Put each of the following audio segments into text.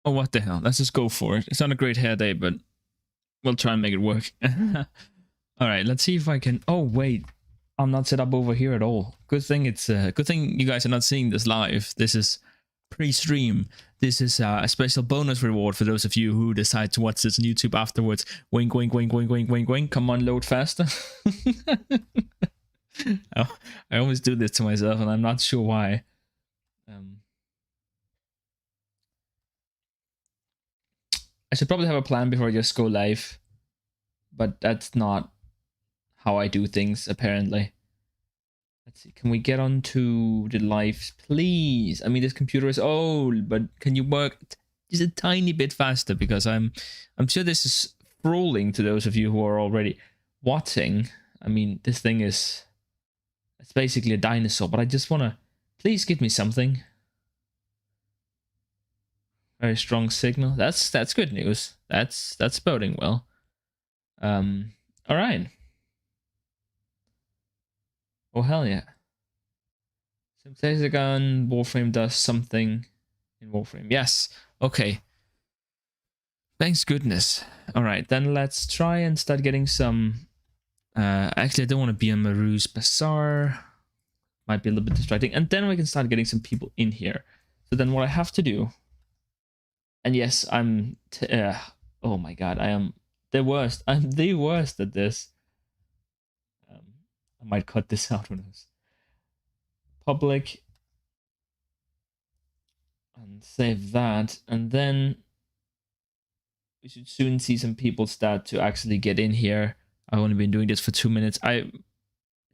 Oh, what the hell? Let's just go for it. It's not a great hair day, but we'll try and make it work. All right, let's see if I can... Oh, wait. I'm not set up over here at all. Good thing it's... good thing you guys are not seeing this live. This is pre-stream. This is a special bonus reward for those of you who decide to watch this on YouTube afterwards. Wink, wink, wink, wink, wink, wink, wink. Come on, load faster. Oh, I always do this to myself, and I'm not sure why. I should probably have a plan before I just go live, but that's not how I do things, apparently. Let's see, can we get onto the lives, please? I mean, this computer is old, but can you work just a tiny bit faster? Because I'm sure this is scrolling to those of you who are already watching. I mean, this thing is... It's basically a dinosaur, but I just want to... Please give me something. Very strong signal. That's good news. That's boding well. All right. Oh hell yeah. Semtexagon Warframe does something in Warframe. Yes. Okay. Thanks goodness. All right, then let's try and start getting some. Actually, I don't want to be on Maru's Bazaar. Might be a little bit distracting, and then we can start getting some people in here. So then, what I have to do. And yes, I'm... oh my god, I am the worst. I'm the worst at this. I might cut this out when it's public. And save that. And then we should soon see some people start to actually get in here. I've only been doing this for 2 minutes. I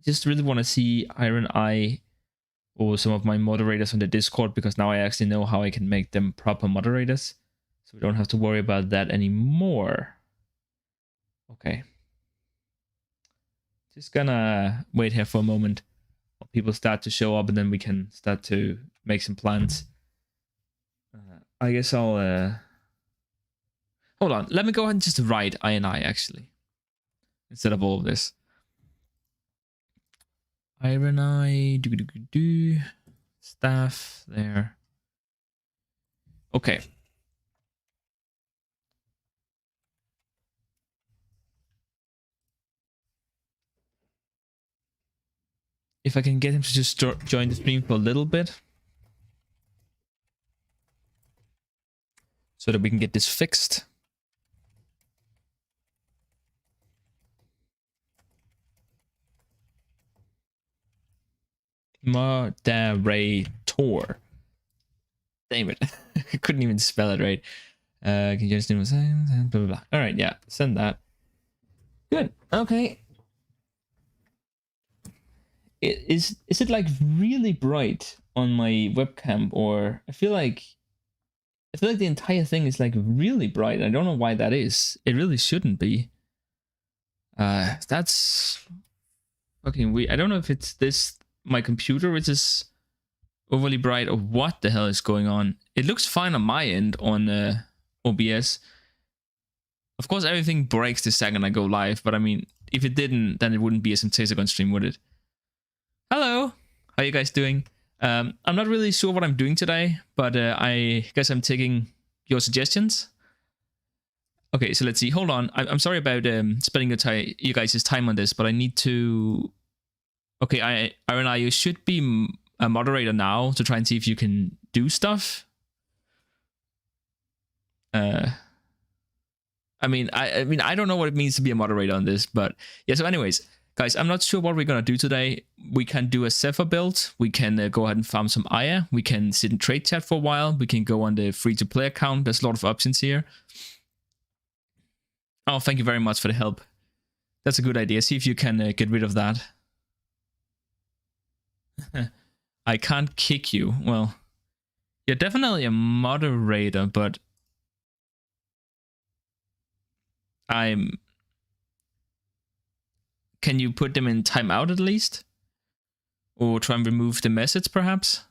just really want to see Iron Eye or some of my moderators on the Discord, because now I actually know how I can make them proper moderators. So we don't have to worry about that anymore. Okay. Just gonna wait here for a moment while people start to show up, and then we can start to make some plans. I guess I'll... Hold on, let me go ahead and just write INI, actually. Instead of all of this. INI, staff, there. Okay. If I can get him to just join the stream for a little bit. So that we can get this fixed. Moderator. Damn it. I couldn't even spell it right. Can you just do blah, blah, blah. All right, yeah, send that. Good. Okay. Is it like really bright on my webcam, or I feel like the entire thing is like really bright. I don't know why that is. It really shouldn't be. That's fucking weird. I don't know if it's my computer which is overly bright, or what the hell is going on. It looks fine on my end on OBS. Of course, everything breaks the second I go live, but I mean, if it didn't, then it wouldn't be a Semtexagon stream, would it? Hello, how you guys doing? I'm not really sure what I'm doing today, but I guess I'm taking your suggestions. Okay, so let's see. Hold on. I'm sorry about spending you guys' time on this, but I need to... Okay, Iron, you should be a moderator now to try and see if you can do stuff. I mean, I don't know what it means to be a moderator on this, but yeah. So, anyways, guys, I'm not sure what we're gonna do today. We can do a Zephyr build. We can go ahead and farm some Aya. We can sit in trade chat for a while. We can go on the free-to-play account. There's a lot of options here. Oh, thank you very much for the help. That's a good idea. See if you can get rid of that. I can't kick you. Well, you're definitely a moderator, but can you put them in timeout at least? Or try and remove the message, perhaps?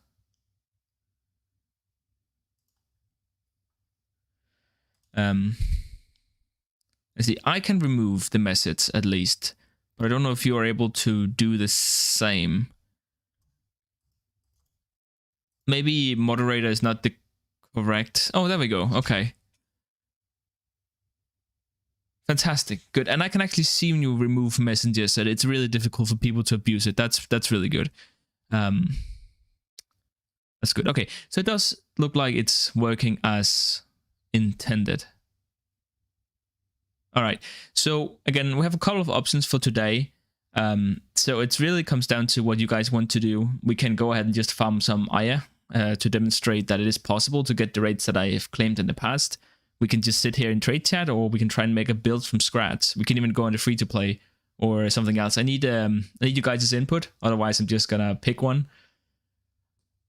Let's see, I can remove the message at least, but I don't know if you are able to do the same. Maybe moderator is not the Correct. Oh, there we go. Okay. Fantastic. Good. And I can actually see when you remove messengers that it's really difficult for people to abuse it. That's really good. That's good. Okay. So it does look like it's working as intended. All right. So again, we have a couple of options for today. So it really comes down to what you guys want to do. We can go ahead and just farm some Aya to demonstrate that it is possible to get the rates that I have claimed in the past. We can just sit here in trade chat, or we can try and make a build from scratch. We can even go into free to play or something else. I need you guys' input. Otherwise, I'm just gonna pick one.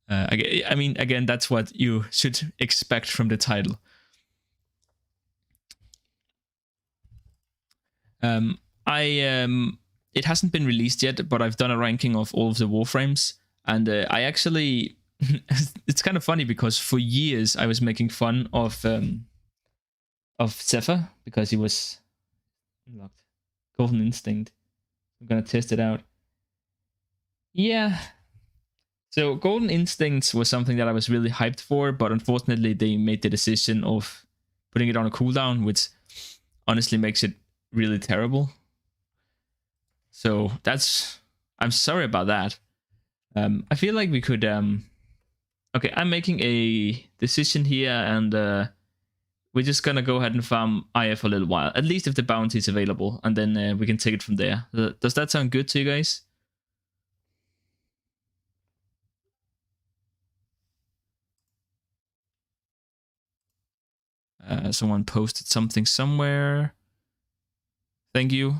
I mean, again, that's what you should expect from the title. It hasn't been released yet, but I've done a ranking of all of the Warframes, and I actually, it's kind of funny because for years I was making fun of Zephyr because he was unlocked. Golden Instinct. I'm gonna test it out. Yeah. So Golden Instincts was something that I was really hyped for, but unfortunately they made the decision of putting it on a cooldown, which honestly makes it really terrible. So I'm sorry about that. I feel like we could, okay, I'm making a decision here, and we're just gonna go ahead and farm Aya for a little while, at least if the bounty is available, and then we can take it from there. Does that sound good to you guys? Someone posted something somewhere. Thank you.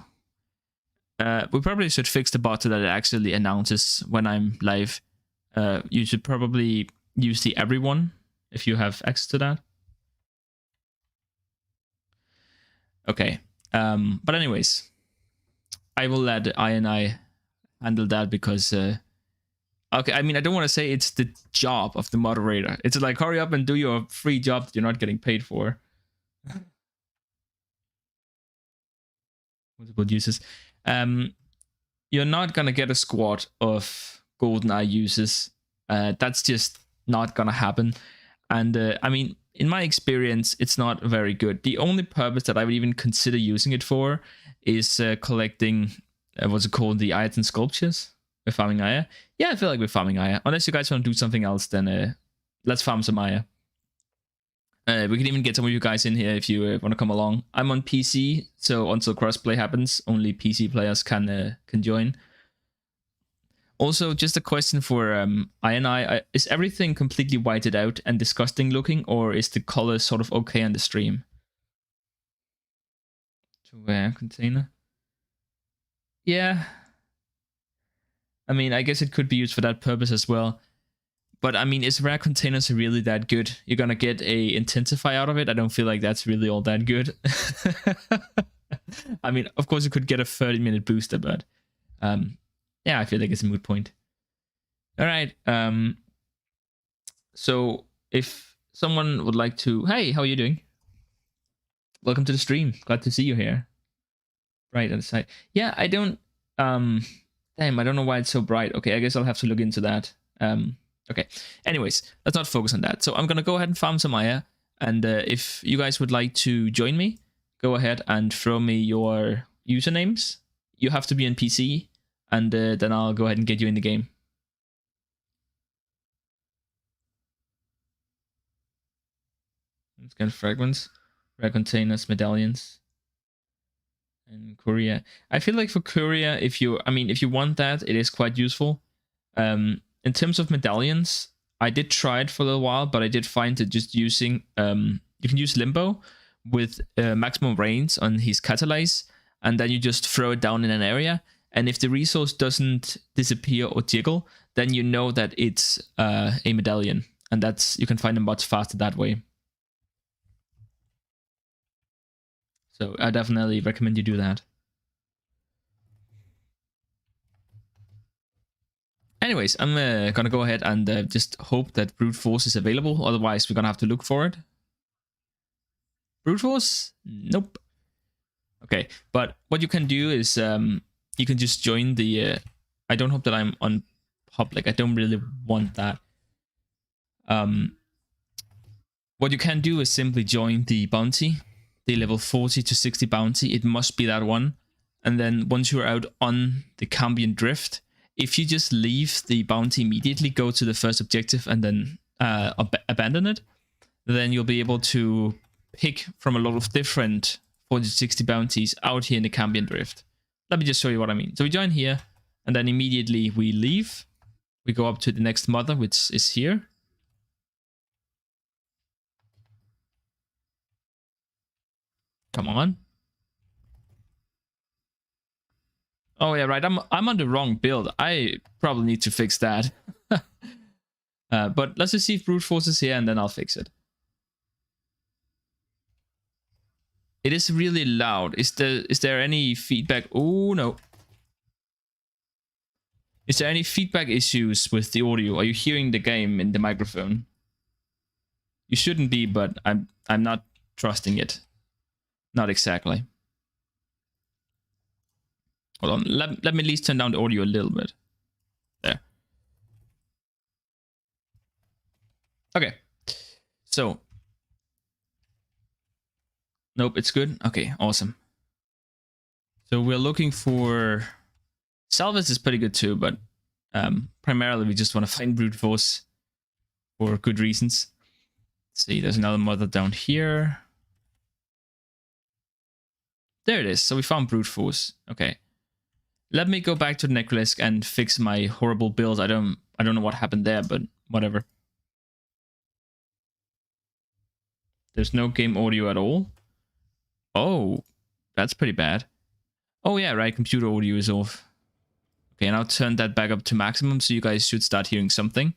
We probably should fix the bot so that it actually announces when I'm live. You should probably use the everyone if you have access to that. Okay. But anyways, I will let I handle that because okay, I mean, I don't want to say it's the job of the moderator. It's like, hurry up and do your free job that you're not getting paid for. Multiple users. You're not gonna get a squad of GoldenEye users. That's just not gonna happen. And I mean, in my experience, it's not very good. The only purpose that I would even consider using it for is collecting, what's it called, the Ayatan sculptures. We're farming Aya. Yeah, I feel like we're farming Aya. Unless you guys want to do something else, then let's farm some Aya. We can even get some of you guys in here if you want to come along. I'm on PC, so until crossplay happens, only PC players can join. Also, just a question for I. Is everything completely whited out and disgusting looking, or is the color sort of okay on the stream? To where container? Yeah. I mean, I guess it could be used for that purpose as well. But I mean, is rare containers really that good? You're gonna get a intensify out of it. I don't feel like that's really all that good. I mean, of course, you could get a 30-minute booster, but yeah, I feel like it's a moot point. All right. So if someone would like to, hey, how are you doing? Welcome to the stream. Glad to see you here. Right on the side. Yeah, I don't. Damn, I don't know why it's so bright. Okay, I guess I'll have to look into that. Okay. Anyways, let's not focus on that. So I'm gonna go ahead and farm some Aya, and if you guys would like to join me, go ahead and throw me your usernames. You have to be on PC, and then I'll go ahead and get you in the game. Let's get fragments, rare containers, medallions, and courier. I feel like for courier, if you want that, it is quite useful. In terms of medallions, I did try it for a little while, but I did find that just using, you can use Limbo with maximum range on his catalyze, and then you just throw it down in an area. And if the resource doesn't disappear or jiggle, then you know that it's a medallion, and you can find them much faster that way. So I definitely recommend you do that. Anyways, I'm gonna go ahead and just hope that brute force is available. Otherwise, we're gonna have to look for it. Brute force? Nope. Okay, but what you can do is you can just join the. I don't hope that I'm on public. I don't really want that. What you can do is simply join the bounty, the level 40 to 60 bounty. It must be that one. And then once you're out on the Cambion Drift, if you just leave the bounty immediately, go to the first objective and then abandon it, then you'll be able to pick from a lot of different 40 to 60 bounties out here in the Cambion Drift. Let me just show you what I mean. So we join here, and then immediately we leave. We go up to the next mother, which is here. Come on. Oh yeah, right. I'm on the wrong build. I probably need to fix that. But let's just see if brute force is here, and then I'll fix it. It is really loud. Is there any feedback? Oh no. Is there any feedback issues with the audio? Are you hearing the game in the microphone? You shouldn't be, but I'm not trusting it. Not exactly. Hold on. Let me at least turn down the audio a little bit. There. Okay. So. Nope, it's good. Okay, awesome. So we're looking for... Salvage is pretty good too, but primarily we just want to find brute force for good reasons. Let's see, there's another mother down here. There it is. So we found brute force. Okay. Let me go back to the Necrolisk and fix my horrible build. I don't know what happened there, but whatever. There's no game audio at all. Oh, that's pretty bad. Oh yeah, right, computer audio is off. Okay, and I'll turn that back up to maximum, so you guys should start hearing something.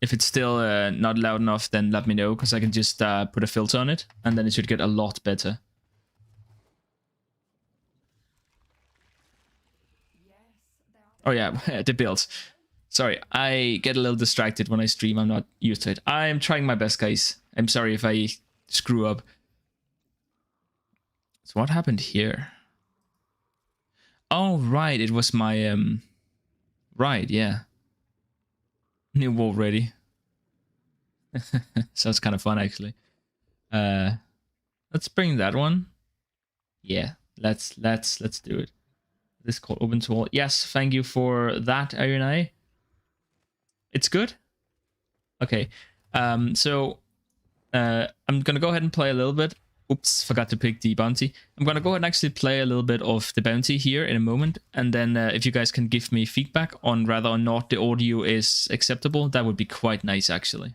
If it's still not loud enough, then let me know, because I can just put a filter on it, and then it should get a lot better. Oh yeah, the builds. Sorry, I get a little distracted when I stream. I'm not used to it. I'm trying my best, guys. I'm sorry if I screw up. So what happened here? Oh, right. It was my... Right, yeah. New wall ready. Sounds kind of fun, actually. Let's bring that one. Yeah, let's do it. This is called open to all. Yes, thank you for that, Irene. It's good. Okay. So I'm gonna go ahead and play a little bit. Oops, forgot to pick the bounty. I'm gonna go ahead and actually play a little bit of the bounty here in a moment, and then if you guys can give me feedback on whether or not the audio is acceptable, that would be quite nice, actually.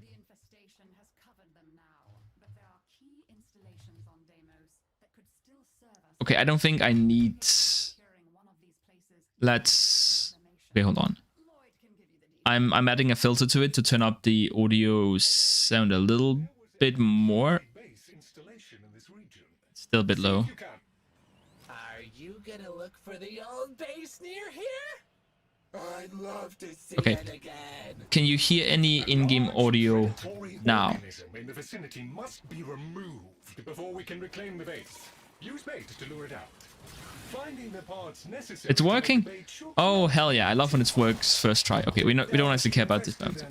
The infestation has covered them now, but there are key installations on Deimos that could still serve us. Okay, I don't think I need... Let's... Wait, hold on. I'm adding a filter to it to turn up the audio sound a little bit more. Still a bit low. Are you gonna look for the old base near here? I'd love to see it again. Can you hear any in-game audio now? In the vicinity must be removed before we can reclaim the base. Use bait to lure it out. Finding the parts necessary. It's working? Oh hell yeah! I love when it works first try. Okay, we don't actually care about this bounty.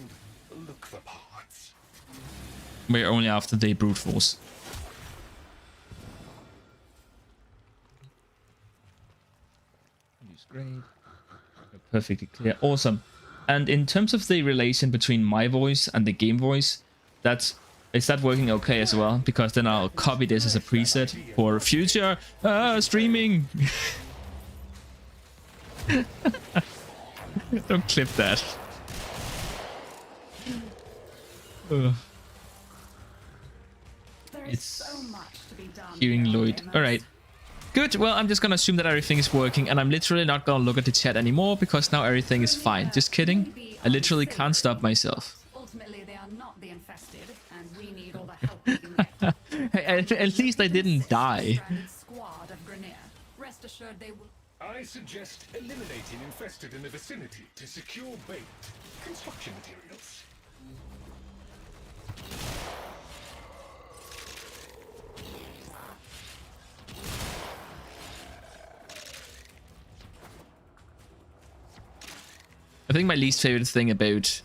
Look for parts. We're only after the brute force. Use grade. Perfectly clear. Awesome. And in terms of the relation between my voice and the game voice, is that working okay as well? Because then I'll copy this as a preset for future streaming. Don't clip that. It's hearing Lloyd. Alright. Good. Well, I'm just gonna assume that everything is working, and I'm literally not gonna look at the chat anymore because now everything is fine. Just kidding. I literally can't stop myself. Ultimately, they are not the infested, and we need all the help we can get. At least I didn't die. Squad of Grenier. Rest assured they will. I suggest eliminating infested in the vicinity to secure bait. Construction materials. I think my least favorite thing about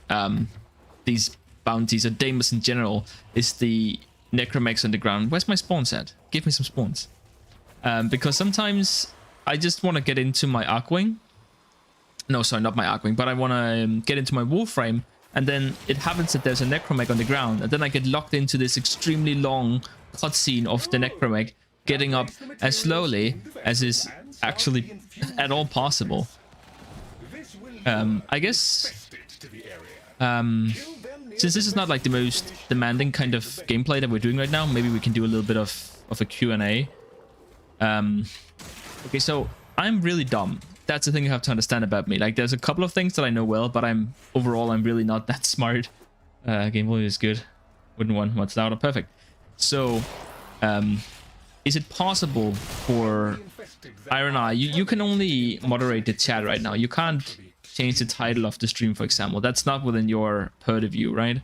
these bounties or Deimos in general is the necromex on the ground. Where's my spawns at? Give me some spawns. Because sometimes I just want to get into my Arcwing. No, sorry, not my Arcwing, but I want to get into my Warframe, and then it happens that there's a necromech on the ground, and then I get locked into this extremely long cutscene of the necromech getting up as slowly as is actually at all possible. I guess since this is not like the most demanding kind of gameplay that we're doing right now, maybe we can do a little bit of a Q&A. Okay, so I'm really dumb. That's the thing you have to understand about me. Like, there's a couple of things that I know well, but overall I'm really not that smart. Game volume is good. Wouldn't want much louder. Perfect. So, is it possible for Iron Eye? You can only moderate the chat right now. You can't change the title of the stream, for example. That's not within your purview, right?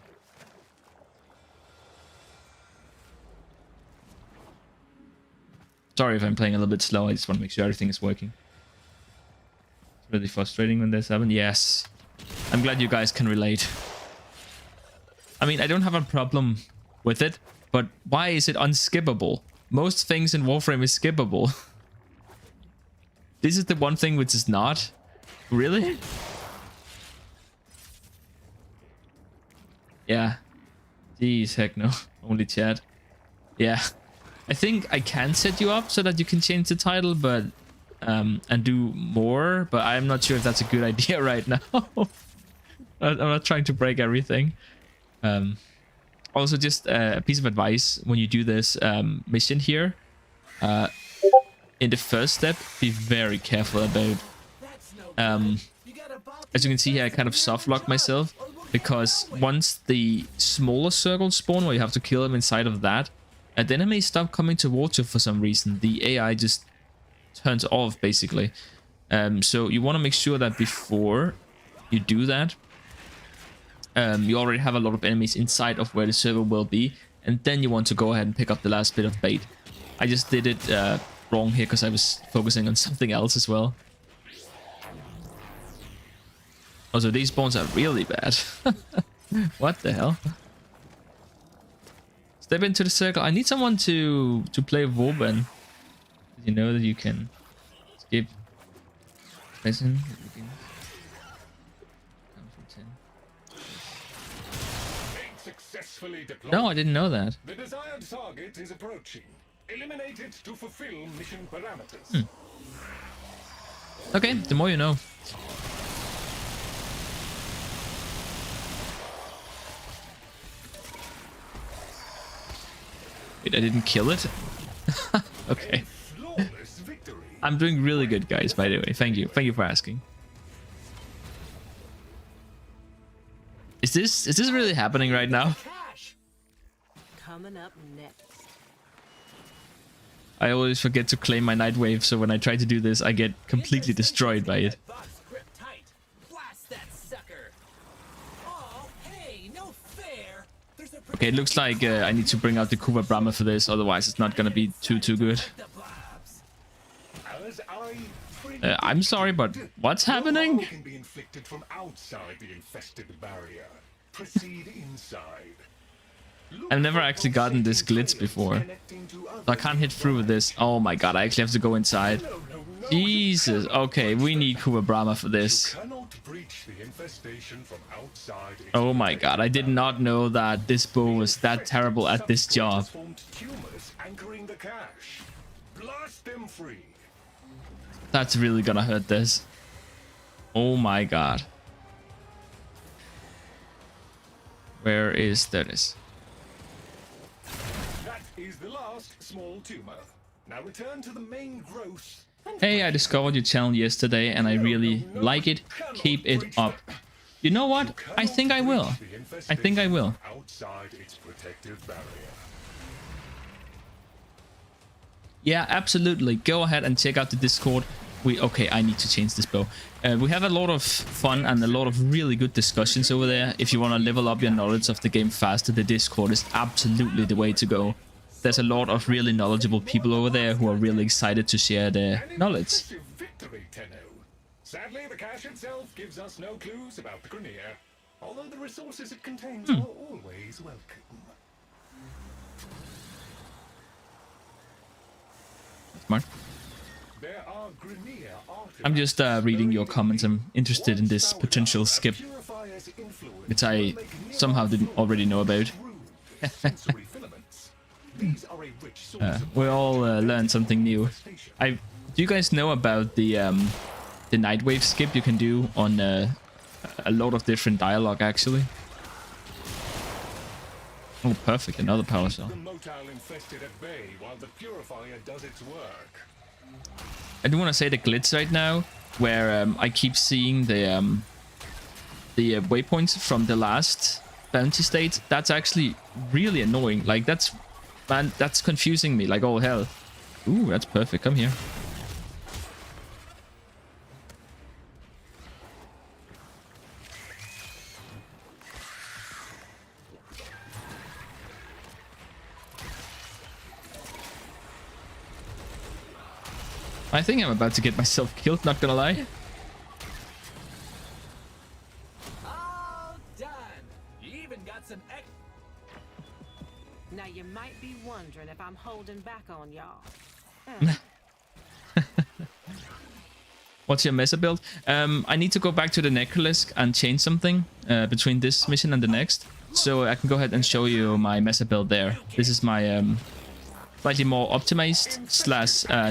Sorry if I'm playing a little bit slow. I just want to make sure everything is working. It's really frustrating when this happens. Yes. I'm glad you guys can relate. I mean, I don't have a problem with it, but why is it unskippable? Most things in Warframe is skippable. This is the one thing which is not. Really? Yeah. Jeez, heck no. Only chat. Yeah. I think I can set you up so that you can change the title, but and do more, but I'm not sure if that's a good idea right now. I'm not trying to break everything. Also, just a piece of advice when you do this mission here. In the first step, be very careful about as you can see here, I kind of soft locked myself, because once the smaller circles spawn where you have to kill them inside of that, then it may stop coming towards you for some reason. The AI just turns off, basically. So you want to make sure that before you do that, you already have a lot of enemies inside of where the server will be, and then you want to go ahead and pick up the last bit of bait. I just did it wrong here because I was focusing on something else as well. Also, these spawns are really bad. What the hell? Step into the circle. I need someone to play Warben. You know that you can skip. Listen. No, I didn't know that. The desired target is approaching. Eliminate it to fulfill mission parameters. Okay, the more you know. Wait, I didn't kill it? Okay. I'm doing really good, guys, by the way. Thank you. Thank you for asking. Is this really happening right now? Coming up next. I always forget to claim my Nightwave, so when I try to do this, I get completely destroyed by it. Okay, it looks like I need to bring out the Kuva Brahma for this, otherwise it's not gonna be too good. I'm sorry, but what's happening? Can be inflicted from outside the infested barrier. Proceed inside. I've never actually gotten this glitch before, so I can't hit through with this. Oh my god, I actually have to go inside. Jesus. Okay, we need Kuva Brahma for this. Oh my god, I did not know that this bow was that terrible at this job. That's really gonna hurt this. Oh my god. Where is this? That is the last small tumor. Now return to the main growth. Hey, I discovered your channel yesterday and I really like it. Keep it up. You know what? I think I will. I think I will. Outside its protective barrier. Yeah, absolutely. Go ahead and check out the Discord. Okay, I need to change this bow. We have a lot of fun and a lot of really good discussions over there. If you want to level up your knowledge of the game faster, the Discord is absolutely the way to go. There's a lot of really knowledgeable people over there who are really excited to share their knowledge. Sadly, the cache itself gives us no clues about the Grenier, although the resources it contains are always welcome. Smart. There are Grenier artifacts. I'm just reading your comments. I'm interested in this potential skip, which I somehow didn't already know about. We all learned something new. Do you guys know about the Nightwave skip you can do on a lot of different dialogue actually? Oh, perfect! Another power cell. I do want to say the glitch right now, where I keep seeing the waypoints from the last bounty state. That's actually really annoying. Like that's confusing me like all hell. Ooh, that's perfect. Come here. I think I'm about to get myself killed, not gonna lie. All done. You even got some Now you might be wondering if I'm holding back on y'all. What's your Mesa build? I need to go back to the Necrolisc and change something between this mission and the next. So I can go ahead and show you my Mesa build there. This is my slightly more optimized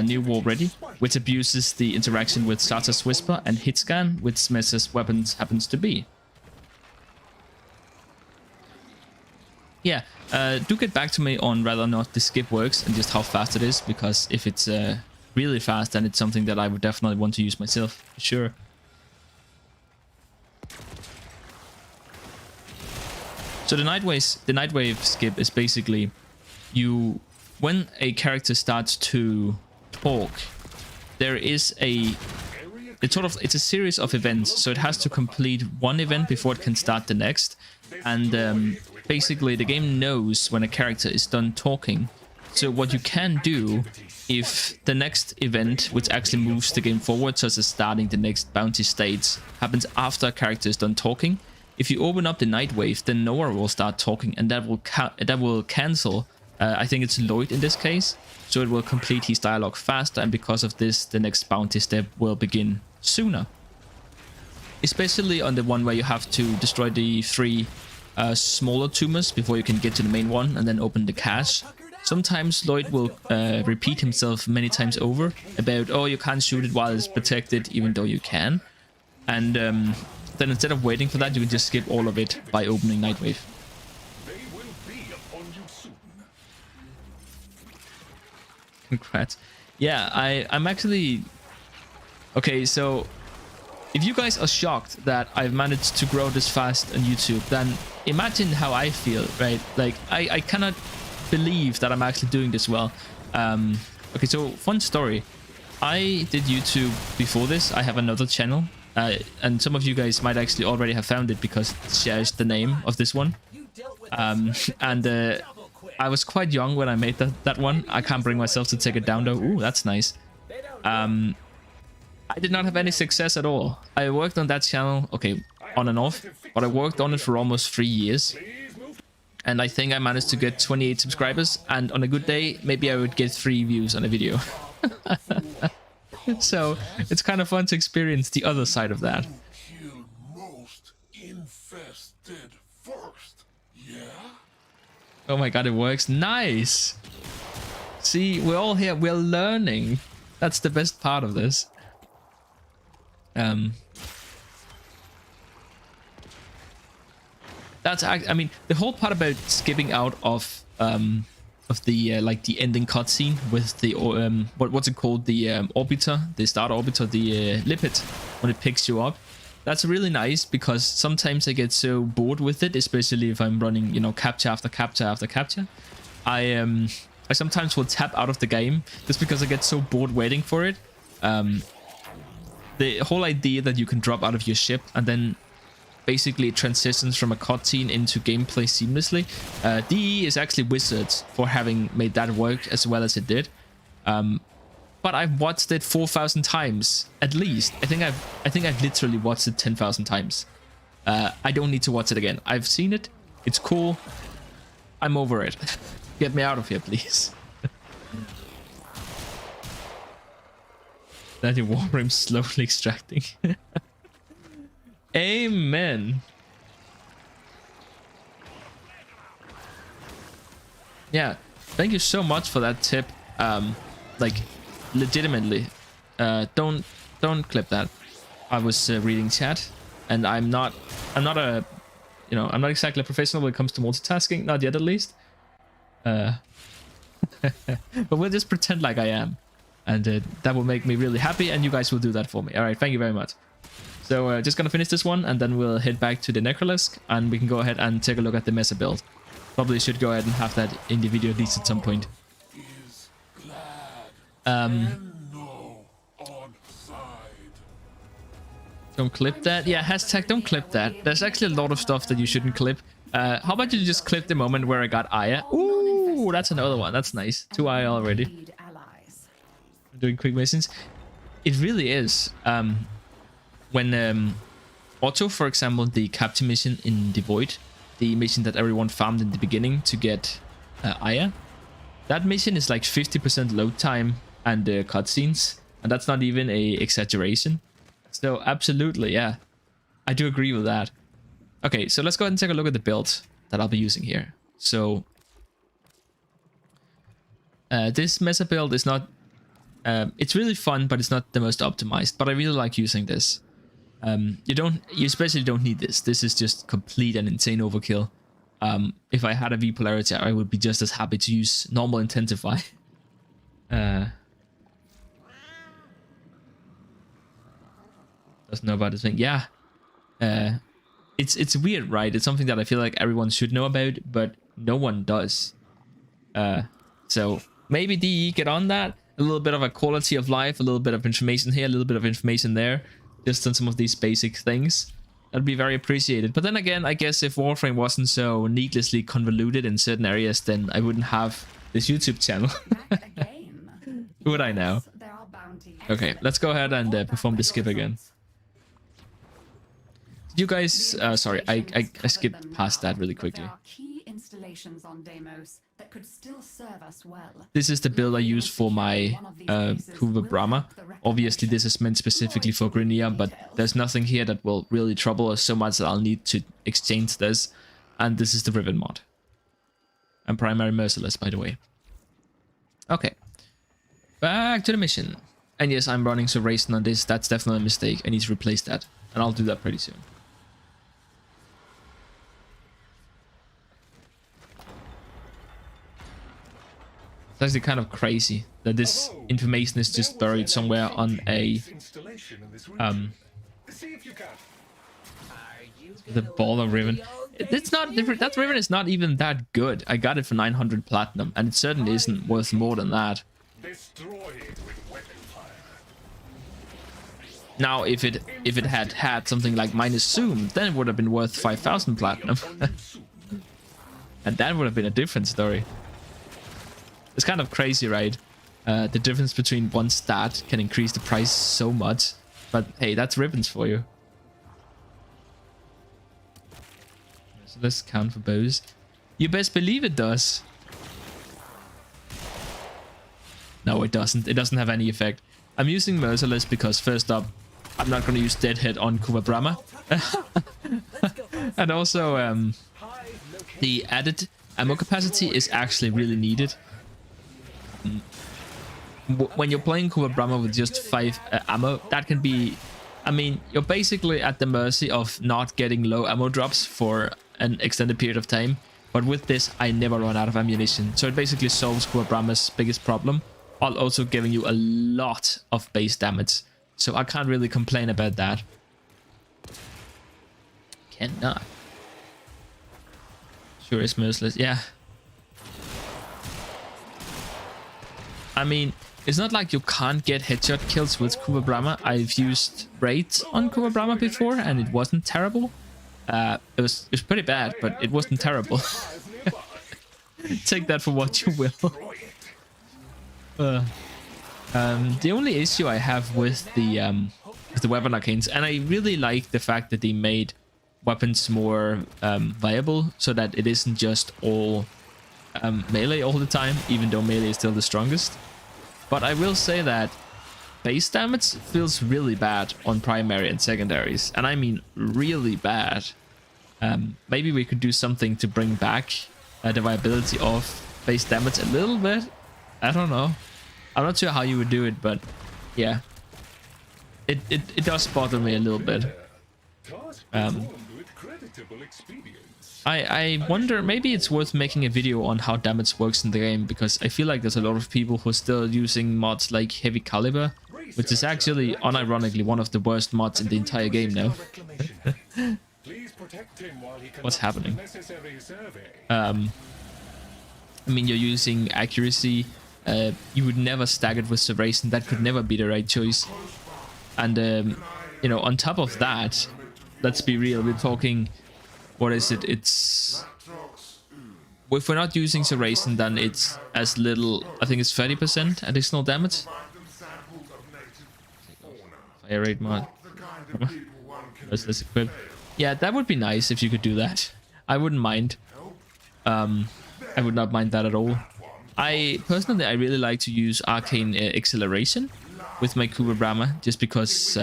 / new war ready, which abuses the interaction with Sarta's Whisper and hit scan, which Mesa's weapons happens to be. Yeah, do get back to me on whether or not the skip works and just how fast it is, because if it's really fast, then it's something that I would definitely want to use myself, for sure. So the Nightwave skip is basically when a character starts to talk, there is it's a series of events, so it has to complete one event before it can start the next. And basically the game knows when a character is done talking. So what you can do, if the next event, which actually moves the game forward, such as starting the next bounty stage, happens after a character is done talking, if you open up the Nightwave, then Noah will start talking, and that will cancel. I think it's Lloyd in this case, so it will complete his dialogue faster, and because of this, the next bounty step will begin sooner. Especially on the one where you have to destroy the 3 smaller tumors before you can get to the main one and then open the cache. Sometimes Lloyd will repeat himself many times over about, oh, you can't shoot it while it's protected, even though you can. And then instead of waiting for that, you can just skip all of it by opening Nightwave. Congrats. Yeah, I'm actually... Okay, so if you guys are shocked that I've managed to grow this fast on YouTube, then imagine how I feel, right? Like, I cannot believe that I'm actually doing this well. Okay, so fun story. I did YouTube before this. I have another channel, and some of you guys might actually already have found it because it shares the name of this one. I was quite young when I made that one. I can't bring myself to take it down though. Ooh, that's nice. I did not have any success at all. I worked on that channel, okay, on and off, but I worked on it for almost 3 years. And I think I managed to get 28 subscribers, and on a good day, maybe I would get 3 views on a video. So it's kind of fun to experience the other side of that. Oh my god, it works. Nice! See, we're all here. We're learning. That's the best part of this. I mean, the whole part about skipping out of the like the ending cutscene with the what's it called, the orbiter, the starter orbiter, the lipid, when it picks you up. That's really nice because sometimes I get so bored with it, especially if I'm running, you know, capture after capture after capture. I sometimes will tap out of the game just because I get so bored waiting for it. The whole idea that you can drop out of your ship and then basically it transitions from a cutscene into gameplay seamlessly. DE is actually wizards for having made that work as well as it did. but I've watched it 4,000 times at least. I think I've literally watched it 10,000 times. I don't need to watch it again. I've seen it. It's cool. I'm over it. Get me out of here, please. That your Warframe slowly extracting. Amen. Yeah, thank you so much for that tip. Like, legitimately, don't clip that. I was reading chat, and I'm not exactly a professional when it comes to multitasking, not yet at least. But we'll just pretend like I am, and that will make me really happy, and you guys will do that for me. All right, thank you very much. So just gonna finish this one, and then we'll head back to the Necrolisk, and we can go ahead and take a look at the Mesa build. Probably should go ahead and have that in the video at least at some point. Don't clip that. Yeah, hashtag don't clip that. There's actually a lot of stuff that you shouldn't clip. How about you just clip the moment where I got Aya? Ooh, that's another one. That's nice. 2 Aya already. Need allies. Doing quick missions. It really is. When Otto, for example, the capture mission in the Void, the mission that everyone farmed in the beginning to get Aya, that mission is like 50% load time and cutscenes, and that's not even a exaggeration. So absolutely, yeah, I do agree with that. Okay, so let's go ahead and take a look at the build that I'll be using here. So this Mesa build is not, it's really fun, but it's not the most optimized, but I really like using this. You especially don't need this. This is just complete and insane overkill. If I had a V polarity, I would be just as happy to use normal intensify. Doesn't know about this thing. Yeah. It's weird, right? It's something that I feel like everyone should know about, but no one does. So maybe DE get on that. A little bit of a quality of life, a little bit of information here, a little bit of information there. Just on some of these basic things. That'd be very appreciated. But then again, I guess if Warframe wasn't so needlessly convoluted in certain areas, then I wouldn't have this YouTube channel. Who would I know? Okay, let's go ahead and perform the skip again. You guys, sorry, I skipped past that really quickly. On Deimos that could still serve us well. This is the build I use for my Kuva Brahma. Obviously, this is meant specifically for Grineer, but there's nothing here that will really trouble us so much that I'll need to exchange this. And this is the Riven mod. I'm primary merciless, by the way. Okay. Back to the mission. And yes, I'm running Serration on this. That's definitely a mistake. I need to replace that. And I'll do that pretty soon. It's actually kind of crazy that this information is just buried somewhere on a the baller Riven. It's not that Riven is not even that good. I got it for 900 platinum, and it certainly isn't worth more than that. Now, if it had something like minus zoom, then it would have been worth 5,000 platinum, and that would have been a different story. It's kind of crazy, right? The difference between one stat can increase the price so much. But hey, that's ribbons for you. So let's count for bows. You best believe it does. No, it doesn't. It doesn't have any effect. I'm using Merciless because first up, I'm not going to use Deadhead on Kuva Brahma. And also, the added ammo capacity is actually really needed. When you're playing Kuva Brahma with just 5 ammo, that can be... I mean, you're basically at the mercy of not getting low ammo drops for an extended period of time. But with this, I never run out of ammunition. So it basically solves Kuva Brahma's biggest problem, while also giving you a lot of base damage. So I can't really complain about that. Cannot. Sure is merciless. Yeah. I mean, it's not like you can't get headshot kills with Kuva Brahma. I've used raids on Kuva Brahma before, and it wasn't terrible. It was pretty bad, but it wasn't terrible. Take that for what you will. The only issue I have with the weapon arcanes, and I really like the fact that they made weapons more viable, so that it isn't just all melee all the time, even though melee is still the strongest. But I will say that base damage feels really bad on primary and secondaries, and I mean really bad. Maybe we could do something to bring back the viability of base damage a little bit. I don't know. I'm not sure how you would do it, but yeah, it does bother me a little bit. I wonder, maybe it's worth making a video on how damage works in the game, because I feel like there's a lot of people who are still using mods like Heavy Caliber, which is actually unironically one of the worst mods in the entire game now. What's happening? I mean, you're using accuracy. You would never stack it with Serration. That could never be the right choice. And you know, on top of that, let's be real, we're talking, what is it? It's, if we're not using Serration, then it's as little, I think it's 30% additional damage. Fire rate mod. Let's equip. Yeah, that would be nice if you could do that. I wouldn't mind. I would not mind that at all. I really like to use Arcane Acceleration with my Kuba Brahma, just because,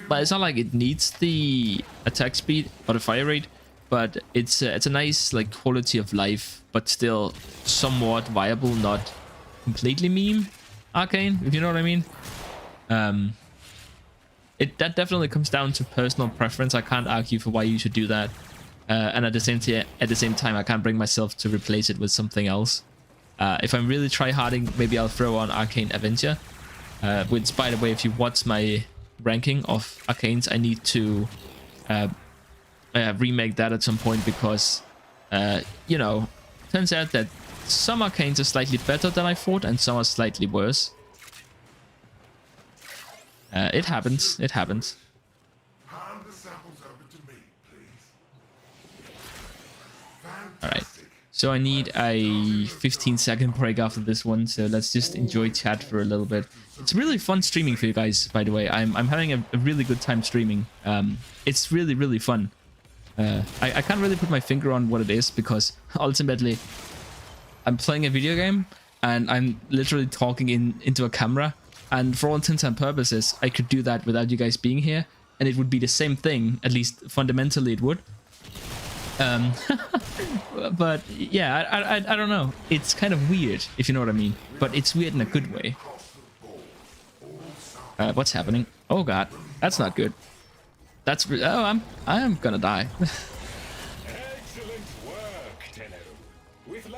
but it's not like it needs the attack speed or the fire rate, but it's a nice like quality of life, but still somewhat viable, not completely meme Arcane, if you know what I mean. That definitely comes down to personal preference. I can't argue for why you should do that, and at the same time, I can't bring myself to replace it with something else. If I'm really tryharding, maybe I'll throw on Arcane Avenger. Which, by the way, if you watch my ranking of arcanes, I need to remake that at some point, because, you know, turns out that some arcanes are slightly better than I thought, and some are slightly worse. It happens. It happens. All right. So I need a 15-second break after this one, so let's just enjoy chat for a little bit. It's really fun streaming for you guys, by the way. I'm having a really good time streaming. It's really, really fun. I can't really put my finger on what it is, because ultimately I'm playing a video game and I'm literally talking into a camera, and for all intents and purposes I could do that without you guys being here, and it would be the same thing, at least fundamentally it would. But yeah, I don't know. It's kind of weird, if you know what I mean. But it's weird in a good way. What's happening? Oh god, that's not good. That's oh, I'm gonna die.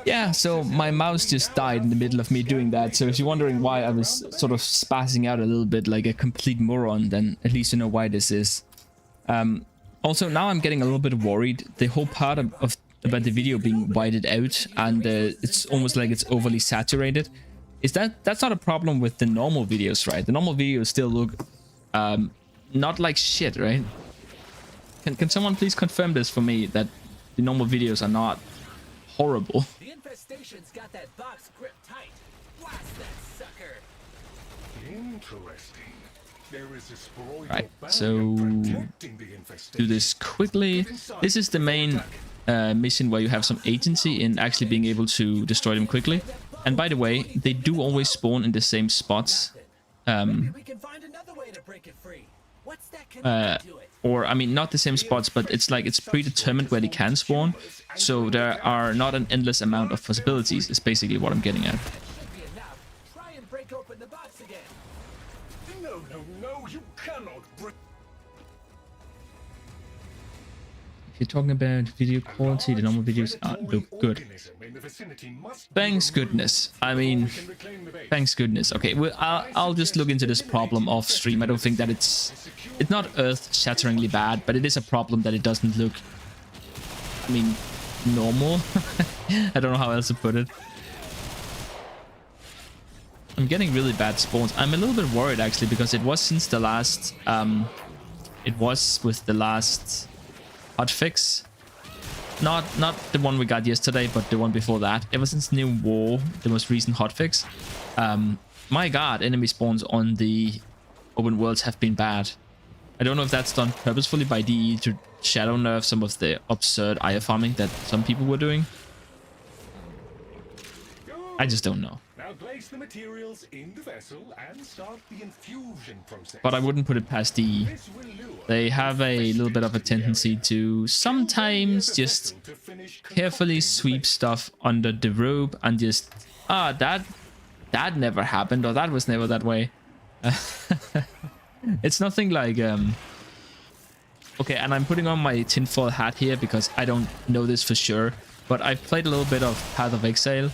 Yeah, so my mouse just died in the middle of me doing that. So if you're wondering why I was sort of spazzing out a little bit like a complete moron, then at least you know why this is. Also, now I'm getting a little bit worried. The whole part about the video being whited out, and it's almost like it's overly saturated. That's not a problem with the normal videos, right? The normal videos still look not like shit, right? Can someone please confirm this for me, that the normal videos are not horrible? The infestation's got that box grip tight. Blast that sucker. Interesting. There is a sporoidal Right, barrier so protecting the do infestation. this quickly. This is the main mission where you have some agency in actually being able to destroy them quickly. And by the way, they do always spawn in the same spots. Maybe we can find another way to break it free. What's that connected to it? Or, I mean, not the same spots, but it's like it's predetermined where they can spawn. So there are not an endless amount of possibilities, is basically what I'm getting at. That should be enough. Try and break open the box again. No, you cannot break. If you're talking about video quality, the normal videos look good. Thanks goodness. I mean, thanks goodness. Okay, well, I'll just look into this problem off stream. I don't think that it's not earth-shatteringly bad, but it is a problem that it doesn't look, I mean, normal. I don't know how else to put it. I'm getting really bad spawns. I'm a little bit worried actually, because it was since the last it was with the last hotfix. Not the one we got yesterday, but the one before that. Ever since New War, the most recent hotfix, my god, enemy spawns on the open worlds have been bad. I don't know if that's done purposefully by DE to shadow nerf some of the absurd IO farming that some people were doing. I just don't know. Now place the materials in the vessel and start the infusion process. But I wouldn't put it past DE. This will lure They have a little bit of a tendency to sometimes the just vessel to finish carefully sweep stuff under the robe and just, that never happened, or that was never that way. It's nothing like okay, and I'm putting on my tinfoil hat here because I don't know this for sure, but I've played a little bit of Path of Exile,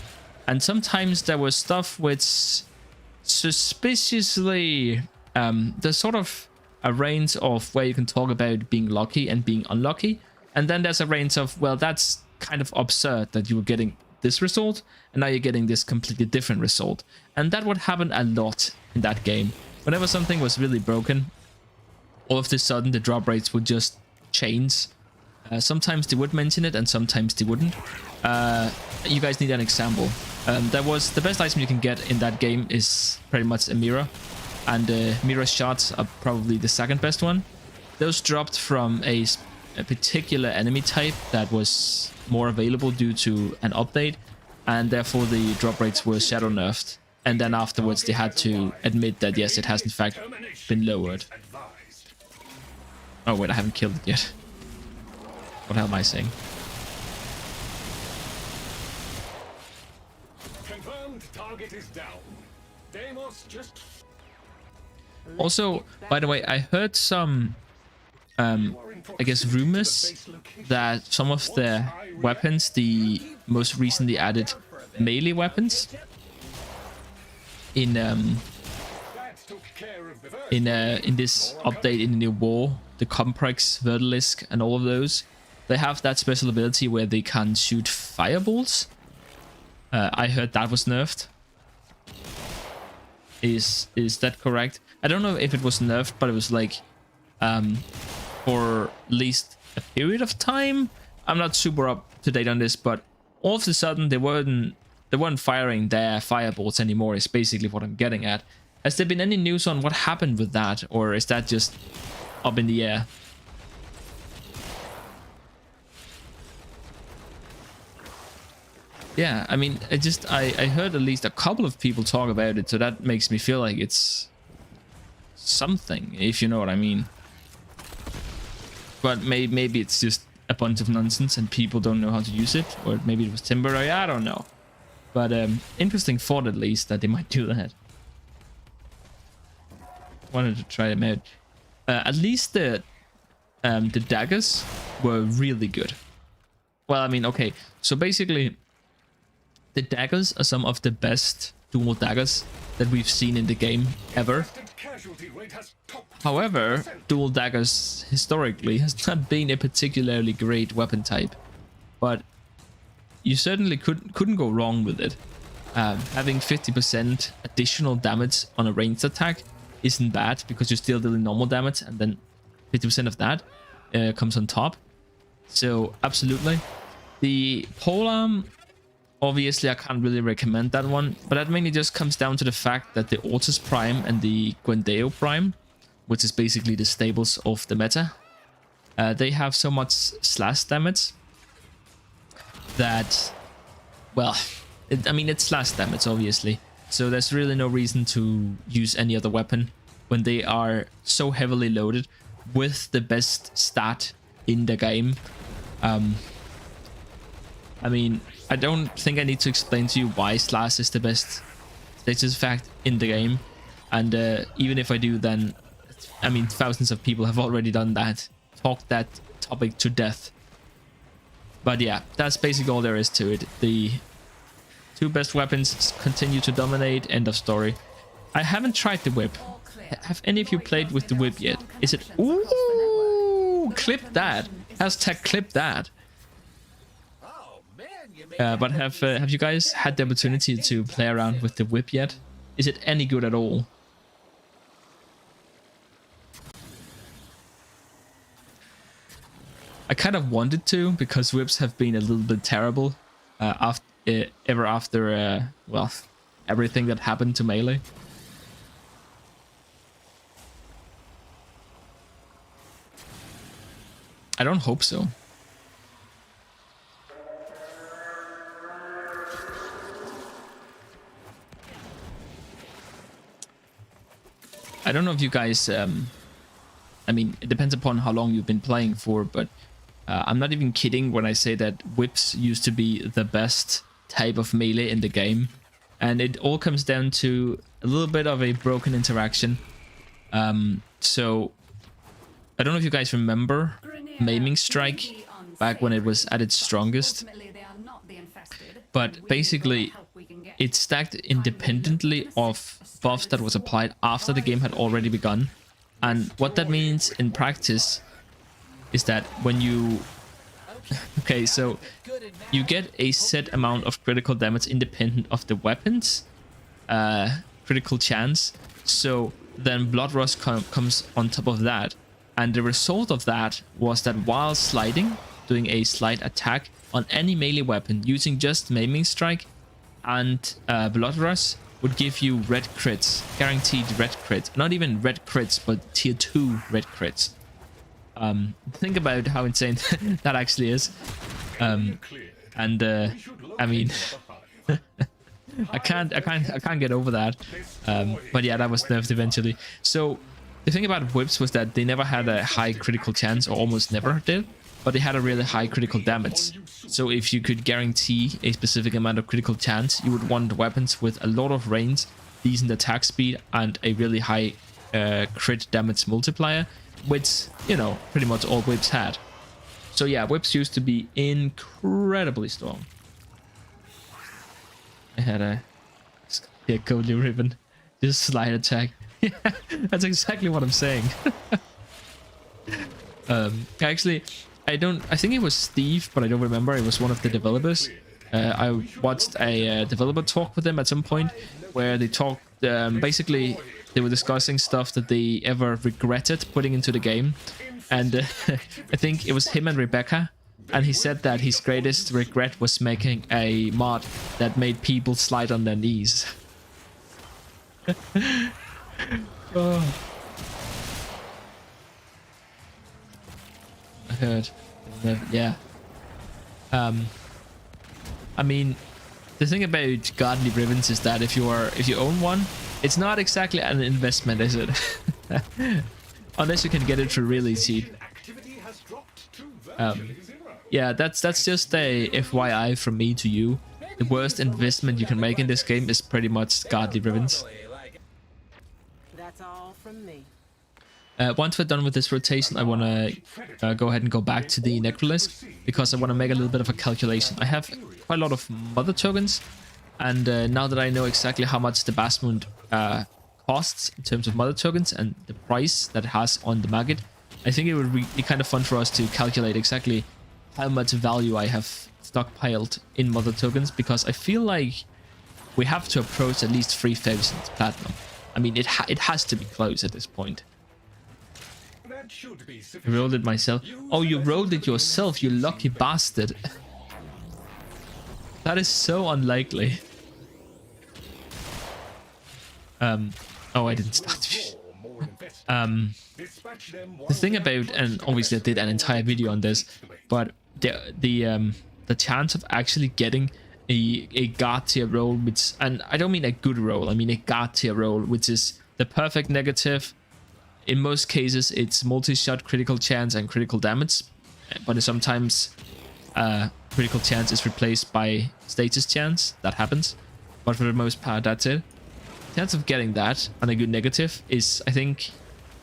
and sometimes there was stuff which suspiciously there's sort of a range of where you can talk about being lucky and being unlucky, and then there's a range of, well, that's kind of absurd that you were getting this result and now you're getting this completely different result. And that would happen a lot in that game. Whenever something was really broken, all of a sudden the drop rates would just change. Sometimes they would mention it and sometimes they wouldn't. You guys need an example. There was the best item you can get in that game is pretty much a mirror, and mirror shots are probably the second best one. Those dropped from a particular enemy type that was more available due to an update, and therefore the drop rates were shadow nerfed. And then afterwards they had to admit that yes, it has in fact been lowered. advised. Oh wait, I haven't killed it yet. What the hell am I saying? Confirmed target is down. Deimos just Also, by the way, I heard some I guess rumors that some of the weapons, the most recently added melee weapons in that took care of the first. in this update in the new war, the Comprex, Vertilisk, and all of those, they have that special ability where they can shoot fireballs. I heard that was nerfed. Is that correct? I don't know if it was nerfed, but it was like for at least a period of time. I'm not super up to date on this, but all of a sudden they weren't firing their fireballs anymore, is basically what I'm getting at. Has there been any news on what happened with that, or is that just up in the air? Yeah, I mean, I heard at least a couple of people talk about it, so that makes me feel like it's something, if you know what I mean. But maybe it's just a bunch of nonsense and people don't know how to use it, or maybe it was temporary, I don't know. But interesting thought at least that they might do that. Wanted to try them out. At least the daggers were really good. Well, I mean, okay, so basically the daggers are some of the best dual daggers that we've seen in the game ever. Casualty rate has topped. However, dual daggers historically has not been a particularly great weapon type, but you certainly couldn't go wrong with it. Having 50% additional damage on a ranged attack isn't bad because you're still dealing normal damage, and then 50% of that comes on top. So absolutely. The polearm, obviously I can't really recommend that one, but that mainly just comes down to the fact that the Ortis Prime and the Gwendeo Prime, which is basically the stables of the meta, they have so much slash damage that, well, I mean, it's slash damage obviously, so there's really no reason to use any other weapon when they are so heavily loaded with the best stat in the game. I mean, I don't think I need to explain to you why slash is the best status fact in the game, and even if I do, then I mean thousands of people have already done that, talked that topic to death. But yeah, that's basically all there is to it. The two best weapons continue to dominate, end of story. I haven't tried the whip. Have any of you played with the whip yet? Is it... Ooh, clip that. Hashtag clip that. Oh man, you made But have you guys had the opportunity to play around with the whip yet? Is it any good at all? I kind of wanted to, because whips have been a little bit terrible after well, everything that happened to melee. I don't hope so. I don't know if you guys, I mean, it depends upon how long you've been playing for, but I'm not even kidding when I say that whips used to be the best type of melee in the game. And it all comes down to a little bit of a broken interaction. So, I don't know if you guys remember Maiming Strike back when it was at its strongest. But basically, it stacked independently of buffs that was applied after the game had already begun. And what that means in practice is that when you... okay, so you get a set amount of critical damage independent of the weapons critical chance. So then Blood Rush comes on top of that. And the result of that was that while sliding, doing a slide attack on any melee weapon using just Maiming Strike and Blood Rush would give you red crits, guaranteed red crits. Not even red crits, but tier 2 red crits. Think about how insane that actually is. I mean, I can't get over that. But yeah, that was nerfed eventually. So the thing about whips was that they never had a high critical chance, or almost never did, but they had a really high critical damage. So if you could guarantee a specific amount of critical chance, you would want weapons with a lot of range, decent attack speed, and a really high crit damage multiplier, which, you know, pretty much all whips had. So yeah, whips used to be incredibly strong. I had a Golden Ribbon, just slide attack. Yeah, that's exactly what I'm saying. Actually, I think it was Steve, but I don't remember. It was one of the developers. I watched a developer talk with them at some point where they talked, basically they were discussing stuff that they ever regretted putting into the game. And I think it was him and Rebecca. And he said that his greatest regret was making a mod that made people slide on their knees. Oh. I heard. Yeah. I mean, the thing about godly ribbons is that if you own one, it's not exactly an investment, is it? Unless you can get it for really cheap. Yeah, that's just a FYI from me to you. The worst investment you can make in this game is pretty much godly ribbons. That's all from me. Once we're done with this rotation, I want to go ahead and go back to the Necrolisc, because I want to make a little bit of a calculation. I have quite a lot of mother tokens, and now that I know exactly how much the Basmund costs in terms of mother tokens and the price that it has on the market, I think it would be kind of fun for us to calculate exactly how much value I have stockpiled in mother tokens, because I feel like we have to approach at least 3,000 platinum. I mean, it has to be close at this point. I rolled it myself. Oh, you rolled it yourself, you lucky bastard. That is so unlikely. Oh, I didn't start. The thing about, and obviously I did an entire video on this, but the chance of actually getting a god tier roll, which, and I don't mean a good roll, I mean a god tier roll, which is the perfect negative. In most cases, it's multi-shot critical chance and critical damage, but sometimes critical chance is replaced by status chance. That happens, but for the most part, that's it. The chance of getting that on a good negative is, I think,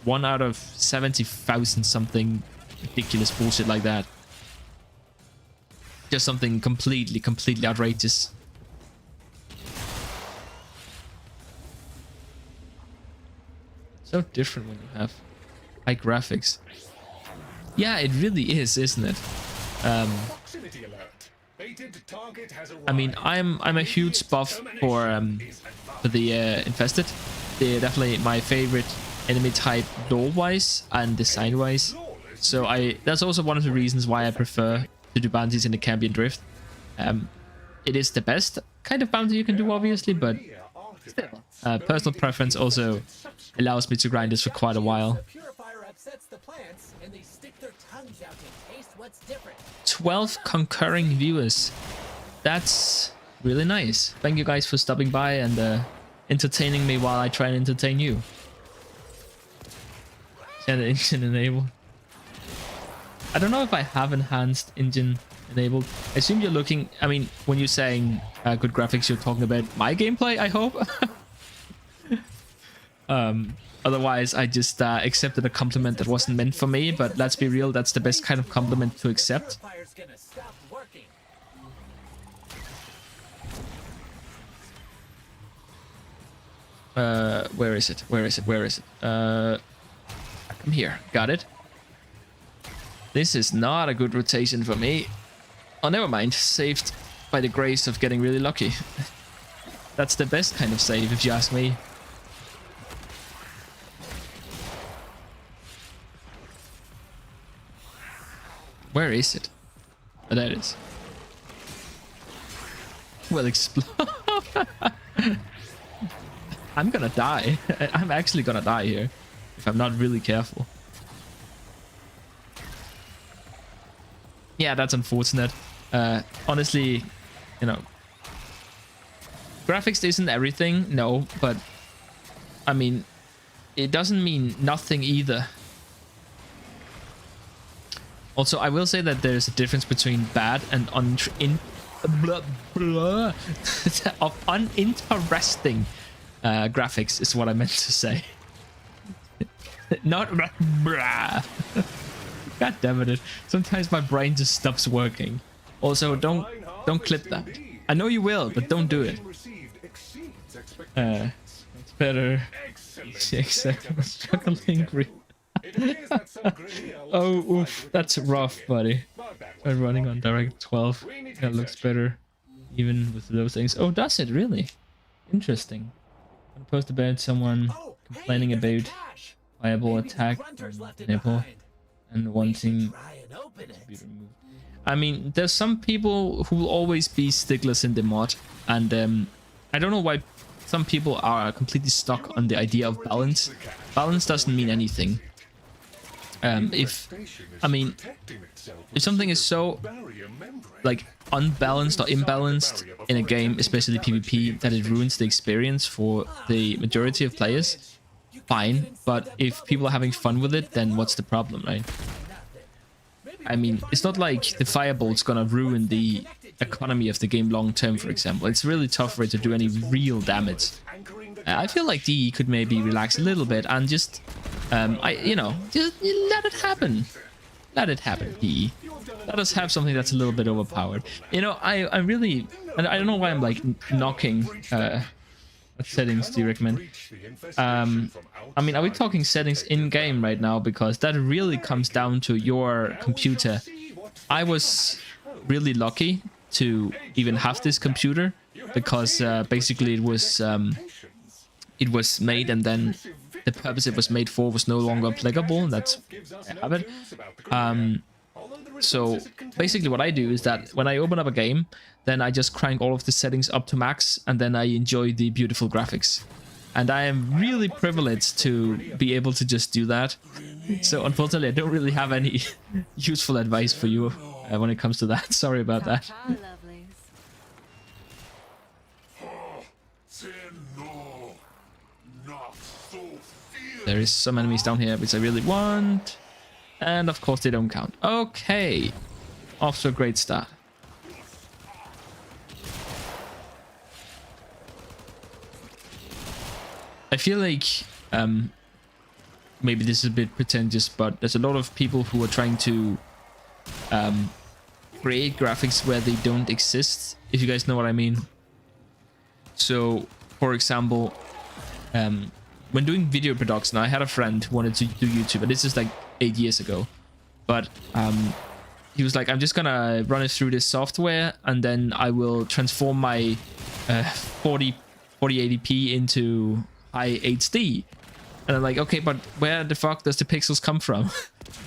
1 out of 70,000 something ridiculous bullshit like that. Just something completely outrageous. So different when you have high graphics. Yeah, it really is, isn't it? I mean, I'm a huge buff for the infested. They're definitely my favorite enemy type lore-wise and design-wise. So that's also one of the reasons why I prefer to do bounties in the Cambion Drift. It is the best kind of bounty you can do, obviously, but still, personal preference also allows me to grind this for quite a while. The purifier upsets the plants, and they stick their tongues out in what's different. 12 concurring viewers. That's really nice. Thank you guys for stopping by and entertaining me while I try and entertain you. Standard engine enabled. I don't know if I have enhanced engine enabled. I assume you're looking, I mean, when you're saying good graphics, you're talking about my gameplay, I hope. Otherwise, I just accepted a compliment that wasn't meant for me, but let's be real, that's the best kind of compliment to accept. Purifiers gonna stop working. Where is it? Where is it? Where is it? Come here. Got it. This is not a good rotation for me. Oh, never mind. Saved by the grace of getting really lucky. That's the best kind of save, if you ask me. Where is it? Oh, there it is. Well, explode. I'm gonna die. I'm actually gonna die here if I'm not really careful. Yeah, that's unfortunate. Honestly, you know, graphics isn't everything, no, but I mean, it doesn't mean nothing either. Also, I will say that there's a difference between bad and uninteresting graphics is what I meant to say. Not God damn it. Sometimes my brain just stops working. Also, don't clip that. I know you will, but don't do it. It's better. Except struggling. Oh, oof, that's rough, buddy. Try running on direct 12. That looks better, even with those things. Oh, does it really? Interesting. I'm post about someone complaining about viable attack nipple and wanting to be removed. I mean, there's some people who will always be sticklers in the mod, and I don't know why some people are completely stuck on the idea of balance. Balance doesn't mean anything. If something is so like unbalanced or imbalanced in a game, especially PvP, that it ruins the experience for the majority of players, fine. But if people are having fun with it, then what's the problem, right? I mean, it's not like the firebolt's gonna ruin the economy of the game long term, for example. It's really tough for it to do any real damage. I feel like DE could maybe relax a little bit and just, just let it happen. Let it happen, DE. Let us have something that's a little bit overpowered. You know, I really, I don't know why I'm like knocking, what settings do you recommend? I mean, are we talking settings in-game right now? Because that really comes down to your computer. I was really lucky to even have this computer because basically it was made and then the purpose it was made for was no longer applicable. That's I have it. So basically what I do is that when I open up a game, then I just crank all of the settings up to max and then I enjoy the beautiful graphics. And I am really privileged to be able to just do that. So unfortunately, I don't really have any useful advice for you when it comes to that. Sorry about that. There is some enemies down here which I really want. And of course they don't count. Okay. Off to a great start. I feel like maybe this is a bit pretentious, but there's a lot of people who are trying to create graphics where they don't exist, if you guys know what I mean. So, for example, when doing video production, I had a friend who wanted to do YouTube, and this is like 8 years ago. But he was like, I'm just gonna run it through this software, and then I will transform my 4080p into high HD. And I'm like, okay, but where the fuck does the pixels come from?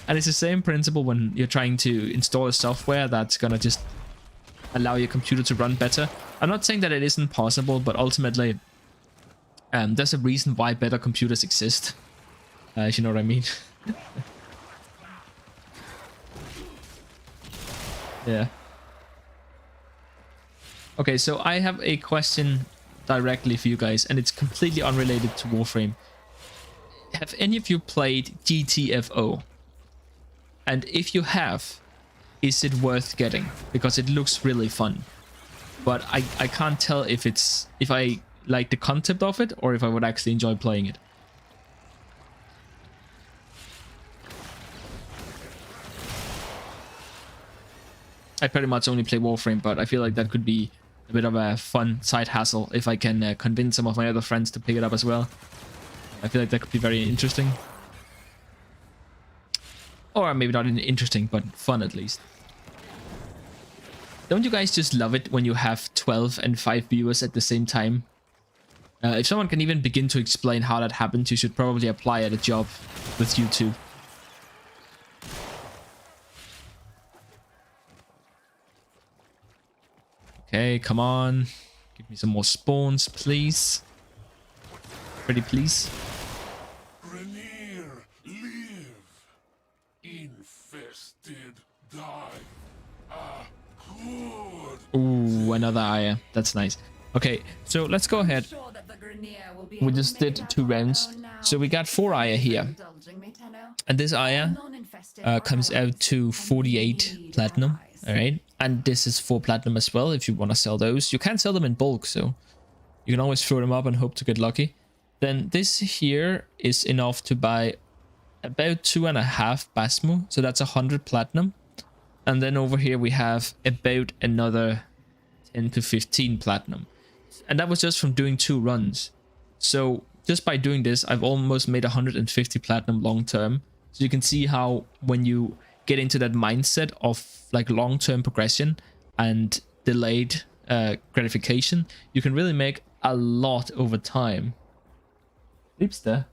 And it's the same principle when you're trying to install a software that's gonna just allow your computer to run better. I'm not saying that it isn't possible, but ultimately there's a reason why better computers exist, if you know what I mean. Yeah. Okay, so I have a question directly for you guys, and it's completely unrelated to Warframe. Have any of you played GTFO? And if you have, is it worth getting? Because it looks really fun. But I can't tell if I like the concept of it or if I would actually enjoy playing it. I pretty much only play Warframe, but I feel like that could be a bit of a fun side hustle if I can convince some of my other friends to pick it up as well. I feel like that could be very interesting. Or maybe not interesting, but fun at least. Don't you guys just love it when you have 12 and 5 viewers at the same time? If someone can even begin to explain how that happens, you should probably apply at a job with YouTube. Okay, come on. Give me some more spawns, please. Pretty please. Grenier, live. Infested, die. Good. Ooh, another Aya. That's nice. Okay, so let's go ahead. Sure that the Grenier will be We able just to make did that 2 on their rounds. own now. So we got 4 Aya here. Indulging me, Tenno. And this Aya Non-infested comes out to 48 platinum. Alright. And this is 4 platinum as well if you want to sell those. You can sell them in bulk, so you can always throw them up and hope to get lucky. Then this here is enough to buy about 2.5 Basmo. So that's 100 platinum. And then over here we have about another 10 to 15 platinum. And that was just from doing 2 runs. So just by doing this, I've almost made 150 platinum long term. So you can see how when you get into that mindset of like long-term progression and delayed gratification, you can really make a lot over time. Leapster.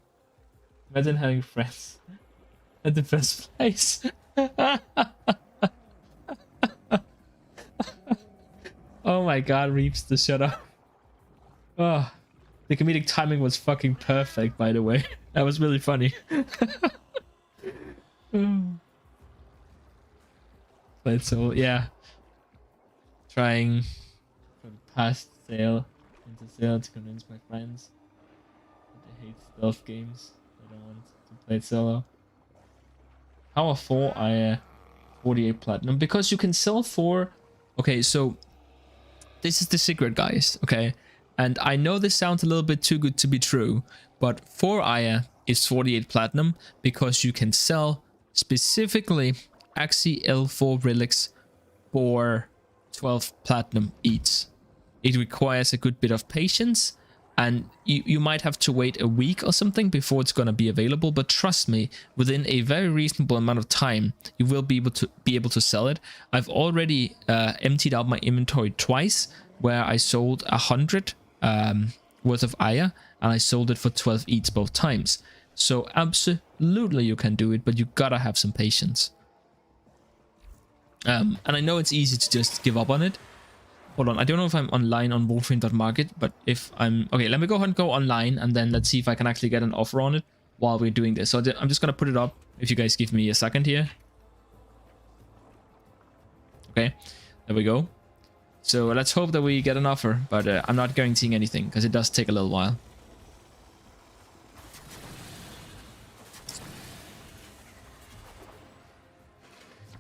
Imagine having friends at the first place. Oh my god, Reapster, shut up. Oh, the comedic timing was fucking perfect, by the way. That was really funny. But so, yeah. Trying from past sale into sale to convince my friends that they hate stealth games. They don't want to play solo. Power 4, I 48 platinum. Because you can sell for... Okay, so this is the secret, guys, okay? And I know this sounds a little bit too good to be true, but 4 Aya is 48 platinum because you can sell specifically Axie L4 relics for 12 platinum each. It requires a good bit of patience, and you might have to wait a week or something before it's going to be available, but trust me, within a very reasonable amount of time you will be able to sell it. I've already emptied out my inventory twice, where I sold 100 worth of Aya, and I sold it for 12 each both times. So absolutely you can do it, but you gotta have some patience. And I know it's easy to just give up on it. Hold on, I don't know if I'm online on Warframe.market, but if I'm... Okay, let me go ahead and go online, and then let's see if I can actually get an offer on it while we're doing this. So I'm just gonna put it up, if you guys give me a second here. Okay, there we go. So let's hope that we get an offer, but I'm not guaranteeing anything, because it does take a little while.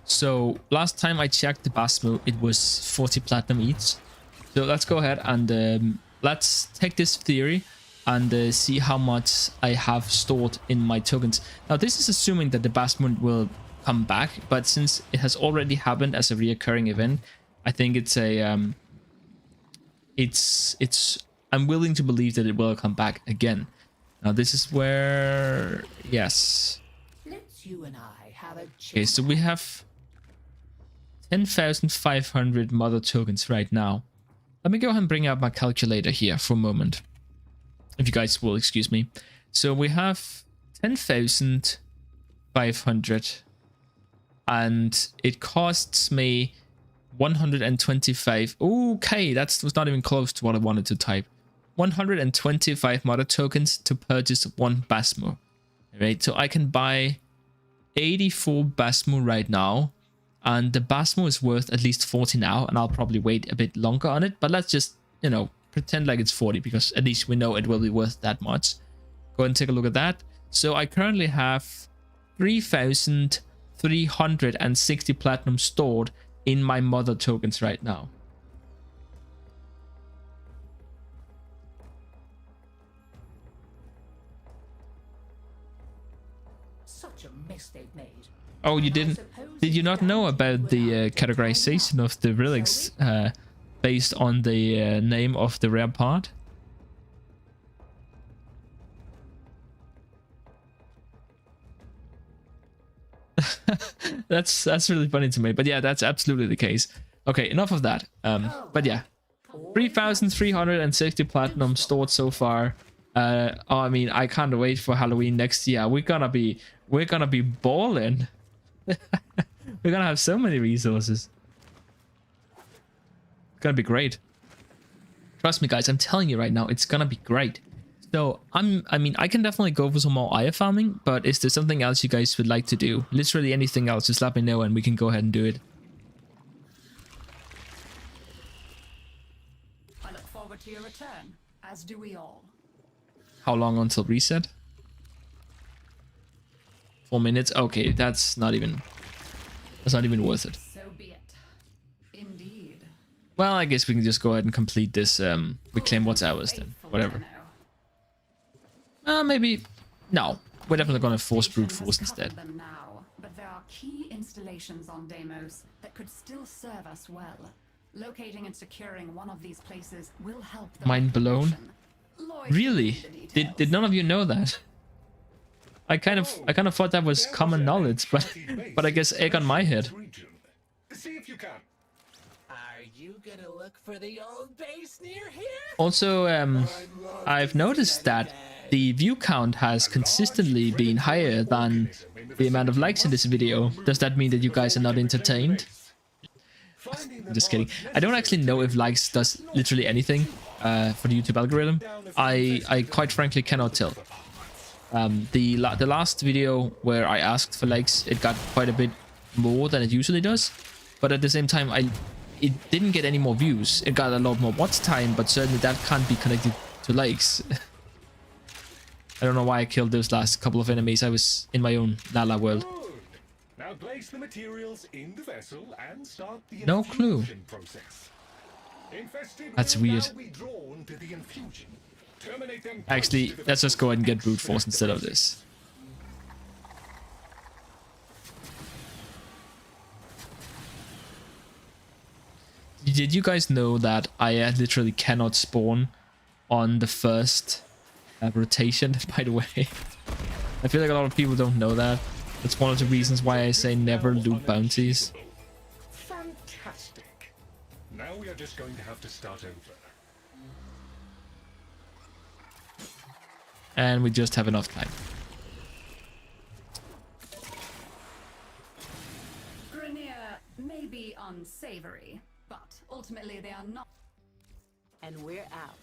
So last time I checked the Basmo, it was 40 platinum each. So let's go ahead and let's take this theory and see how much I have stored in my tokens. Now this is assuming that the Basmo will come back, but since it has already happened as a reoccurring event, I think it's a I'm willing to believe that it will come back again. Now this is where, yes. Let's you and I have a chat. Okay, so we have 10,500 mother tokens right now. Let me go ahead and bring up my calculator here for a moment, if you guys will excuse me. So we have 10,500 and it costs me 125. Okay, that was not even close to what I wanted to type. 125 mother tokens to purchase 1 Basmo. Right, so I can buy 84 Basmo right now, And the Basmo is worth at least 40 now, and I'll probably wait a bit longer on it. But let's just, you know, pretend like it's 40, because at least we know it will be worth that much. Go ahead and take a look at that. So I currently have 3,360 platinum stored in my mother tokens right now. Such a mess they've made. Oh, you didn't? Did you not know about the categorization of the relics based on the name of the rare part? That's really funny to me, but yeah, that's absolutely the case. Okay, enough of that. But yeah, 3,360 platinum stored so far. Oh, I mean, I can't wait for Halloween next year. We're gonna be balling. We're gonna have so many resources. It's gonna be great. Trust me, guys. I'm telling you right now, it's gonna be great. So I mean, I can definitely go for some more Aya farming, but is there something else you guys would like to do? Literally anything else, just let me know and we can go ahead and do it. I look forward to your return, as do we all. How long until reset? 4 minutes. Okay, that's not even worth it. So be it. Indeed. Well, I guess we can just go ahead and complete this. Reclaim what's ours then. Whatever. Maybe. No, we're definitely gonna force brute force instead. Them now, but there are key installations on Deimos that could still serve us well. Locating and securing one of these places will help the Mind blown. revolution. Lloyd Really? will need the details. Did none of you know that? I kind of thought that was common knowledge, but I guess egg on my head. See if you can. Are you gonna look for the old base near here? Also, I've noticed that the view count has consistently been higher than the amount of likes in this video. Does that mean that you guys are not entertained? I'm just kidding. I don't actually know if likes does literally anything for the YouTube algorithm. I quite frankly cannot tell. The last video where I asked for likes, it got quite a bit more than it usually does. But at the same time, it didn't get any more views. It got a lot more watch time, but certainly that can't be connected to likes. I don't know why I killed those last couple of enemies. I was in my own Lala world. Good. Now place the materials in the vessel and start the No clue. infusion process. Infested That's will weird. now be drawn to the infusion. Terminate them Actually, close to the let's just go ahead and get brute force instead of this. Did you guys know that I literally cannot spawn on the first rotation, by the way? I feel like a lot of people don't know that. That's one of the reasons why I say never loot bounties. Fantastic. Now we are just going to have to start over. And we just have enough time. Grenier may be unsavory, but ultimately they are not. And we're out.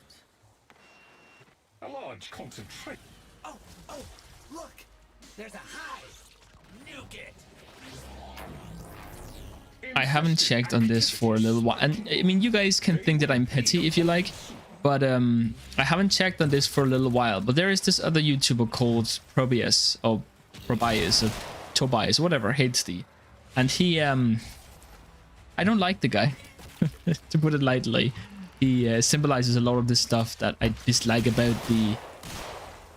A large concentration. Oh, look! There's a hive! Nuke it! I haven't checked on this for a little while, and I mean, you guys can think that I'm petty if you like, but I haven't checked on this for a little while. But there is this other YouTuber called Probius or Probius or Tobias, whatever, hates the, and he I don't like the guy, to put it lightly. He symbolizes a lot of the stuff that I dislike about the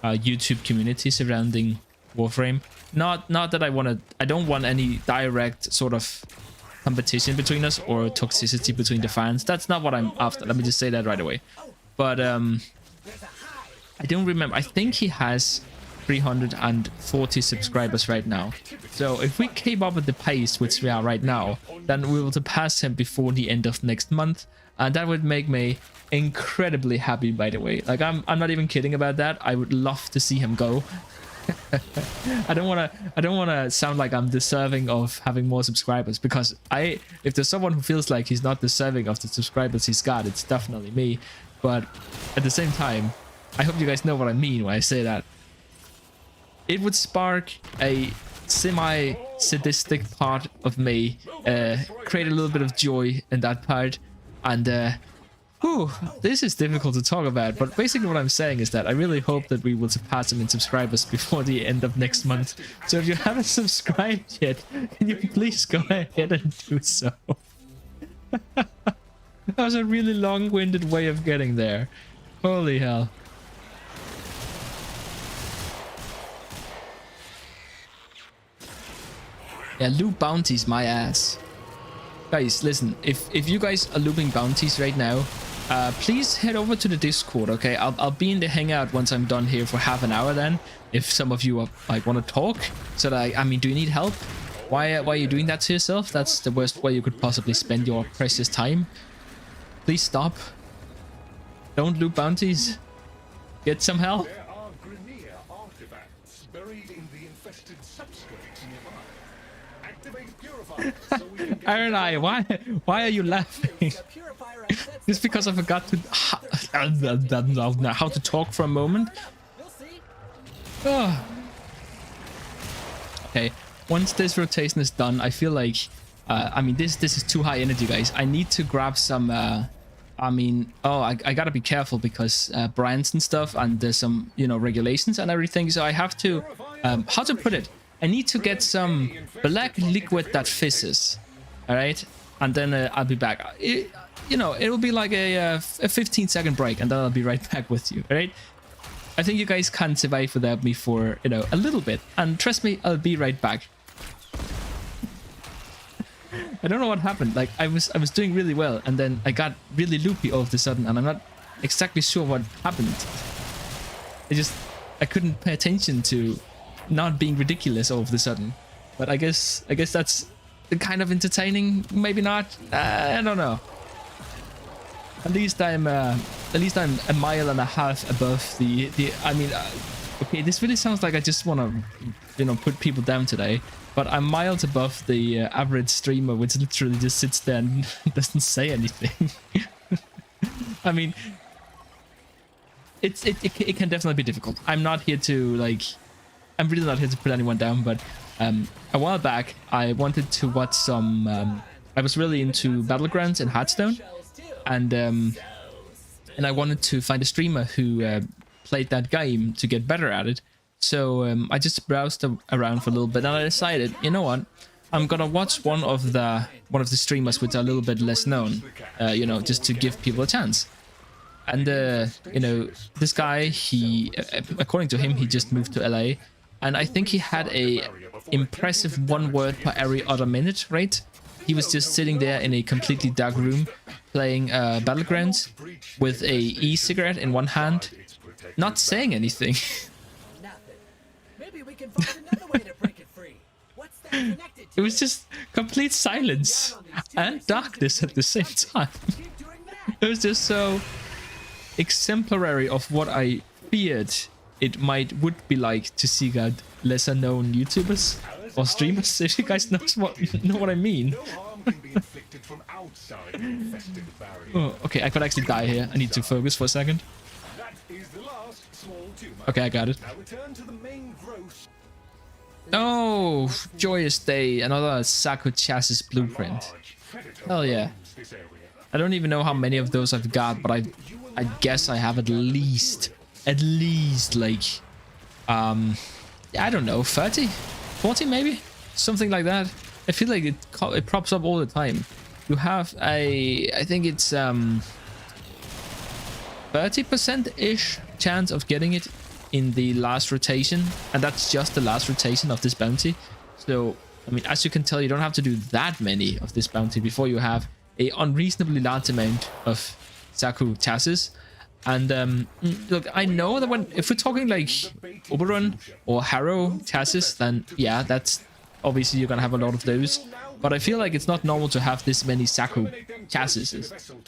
YouTube community surrounding Warframe. Not that I don't want any direct sort of competition between us or toxicity between the fans. That's not what I'm after. Let me just say that right away. But I don't remember. I think he has 340 subscribers right now. So if we keep up at the pace which we are right now, then we will surpass him before the end of next month. And that would make me incredibly happy, by the way. Like, I'm not even kidding about that. I would love to see him go. I don't wanna sound like I'm deserving of having more subscribers, because if there's someone who feels like he's not deserving of the subscribers he's got, it's definitely me. But at the same time, I hope you guys know what I mean when I say that. It would spark a sadistic part of me create a little bit of joy in that part. And whew, this is difficult to talk about, but basically what I'm saying is that I really hope that we will surpass 1 million subscribers before the end of next month. So if you haven't subscribed yet, can you please go ahead and do so. That was a really long-winded way of getting there. Holy hell. Yeah, loot bounties, my ass. Guys, listen, if you guys are looping bounties right now, please head over to the Discord, okay? I'll be in the hangout once I'm done here for half an hour then. If some of you are, like, want to talk. So that I mean, do you need help? Why are you doing that to yourself? That's the worst way you could possibly spend your precious time. Please stop. Don't loot bounties. Get some help. There are Grineer artifacts buried in the infested substrates nearby. Activate Purify so we can get Iron Eye, why are you laughing? The purifier upsets It's because I forgot to how to talk for a moment. You'll see. Oh. Okay, once this rotation is done, I feel like I mean this is too high energy, guys. I need to grab some I mean, I gotta be careful because brands and stuff, and there's some, you know, regulations and everything, so I have to how to put it, I need to get some black liquid that fizzes, all right, and then I'll be back. You know, it will be like a 15-second break, and then I'll be right back with you, all right? I think you guys can survive without me for, you know, a little bit, and trust me, I'll be right back. I don't know what happened. Like I was doing really well, and then I got really loopy all of a sudden, and I'm not exactly sure what happened. I couldn't pay attention to not being ridiculous all of a sudden. But I guess that's kind of entertaining. Maybe not. I don't know. At least I'm a mile and a half above the. I mean, okay, this really sounds like I just want to, you know, put people down today. But I'm miles above the average streamer, which literally just sits there and doesn't say anything. I mean, it can definitely be difficult. I'm not here to, like, I'm really not here to put anyone down. But a while back, I wanted to watch some. I was really into Battlegrounds and Hearthstone, and I wanted to find a streamer who played that game to get better at it. So I just browsed around for a little bit, and I decided, you know what, I'm gonna watch one of the streamers which are a little bit less known, you know, just to give people a chance. And you know, this guy, he, according to him, he just moved to LA, and I think he had a impressive 1 word per every other minute rate. He was just sitting there in a completely dark room playing Battlegrounds with a e-cigarette in one hand, not saying anything. Maybe we can find another way to break it free. What's that connected to? It was just complete silence and darkness at the same time. Keep doing that. It was just so exemplary of what I feared it would be like to see lesser known YouTubers or streamers. If you guys know what I mean. No harm can be inflicted from outside the infested barrier. Oh, okay, I could actually die here. I need to focus for a second. That is the last small tumor. Okay, I got it. Now return to the main growth. Oh, joyous day! Another Saku chassis blueprint. Large predator Hell yeah! roams this area. I don't even know how many of those I've got, but I guess I have at least like I don't know, 30, 40 maybe, something like that. I feel like it pops up all the time. You have I think it's 30% ish chance of getting it in the last rotation, and that's just the last rotation of this bounty. So I mean, as you can tell, you don't have to do that many of this bounty before you have a unreasonably large amount of Saku chassis. And look, I know that if we're talking like Oberon or Harrow chassis, then yeah, that's obviously you're gonna have a lot of those. But I feel like it's not normal to have this many Saku chassis,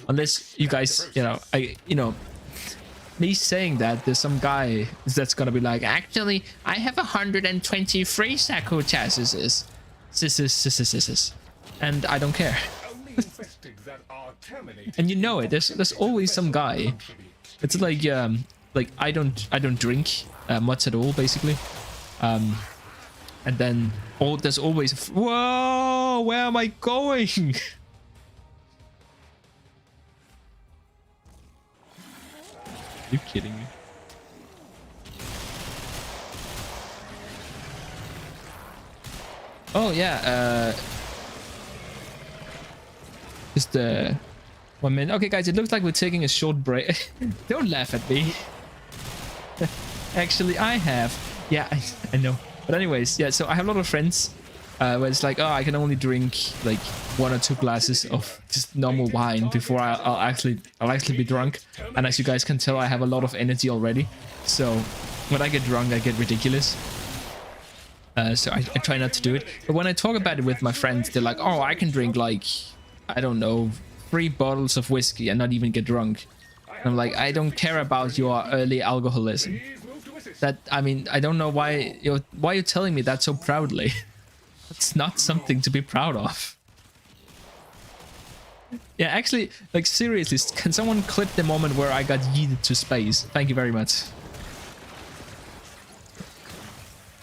unless you guys, you know, me saying that there's some guy that's gonna be like, actually, I have 123 Saku chassis, and I don't care. And you know it. There's always some guy. It's like I don't drink much at all, basically. And then there's always whoa, where am I going? You kidding me? Oh yeah, just 1 minute. Okay, guys, it looks like we're taking a short break. Don't laugh at me. Actually, I have. Yeah, I know. But anyways, yeah. So I have a lot of friends where it's like, oh, I can only drink like 1 or 2 glasses of just normal wine before I'll actually be drunk. And as you guys can tell, I have a lot of energy already. So when I get drunk, I get ridiculous. So I try not to do it. But when I talk about it with my friends, they're like, oh, I can drink like, I don't know, 3 bottles of whiskey and not even get drunk. And I'm like, I don't care about your early alcoholism. That, I mean, I don't know why you're telling me that so proudly. It's not something to be proud of. Yeah, actually, like seriously, can someone clip the moment where I got yeeted to space? Thank you very much.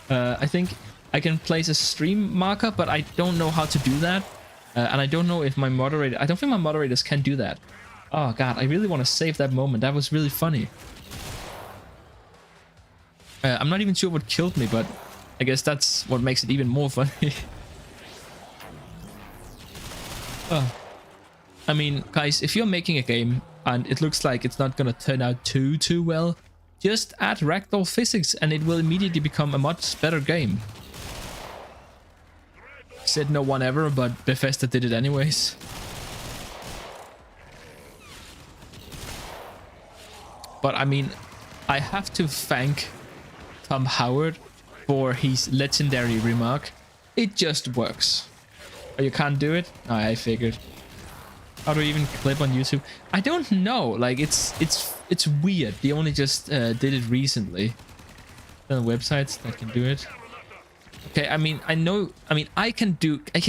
I think I can place a stream marker, but I don't know how to do that. And I don't know if my moderator... I don't think my moderators can do that. Oh god, I really want to save that moment. That was really funny. I'm not even sure what killed me, but I guess that's what makes it even more funny. Oh. I mean, guys, if you're making a game and it looks like it's not gonna turn out too well, just add ragdoll physics and it will immediately become a much better game. Said no one ever, but Bethesda did it anyways. But I mean, I have to thank Tom Howard for his legendary remark. It just works. Oh, you can't do it? Oh, I figured. How do you even clip on YouTube? I don't know. Like it's weird. They only just did it recently. There are websites that can do it. Okay, I mean, I can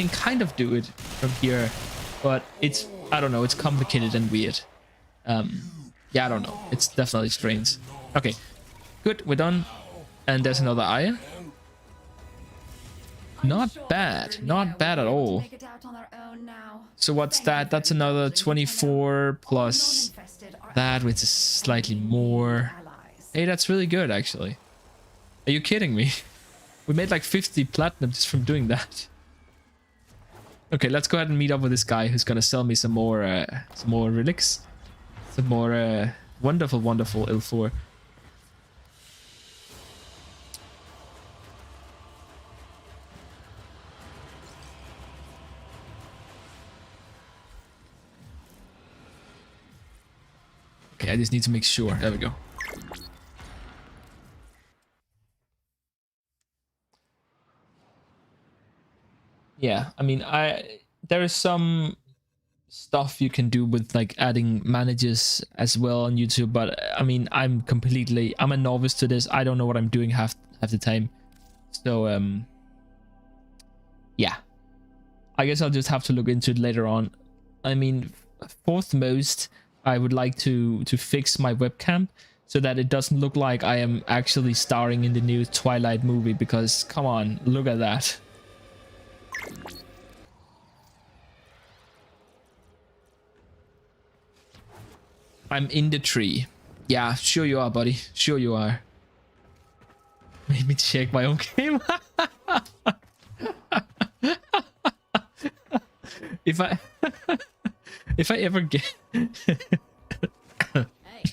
kind of do it from here, but it's, I don't know, it's complicated and weird. Yeah, I don't know. It's definitely strange. Okay, good, we're done. And there's another eye. Not bad at all. So what's that? That's another 24 plus that, which is slightly more. Hey, that's really good, actually. Are you kidding me? We made like 50 platinum just from doing that. Okay, let's go ahead and meet up with this guy who's gonna sell me some more relics. Some more wonderful L4. Okay, I just need to make sure. There we go. Yeah, I mean, there is some stuff you can do with like adding managers as well on YouTube, but I mean, I'm a novice to this. I don't know what I'm doing half the time. So yeah, I guess I'll just have to look into it later on. I mean, fourth most, I would like to fix my webcam so that it doesn't look like I am actually starring in the new Twilight movie, because come on, look at that. I'm in the tree. Yeah, sure you are, buddy. Sure you are. Made me check my own game. If I ever get Hey,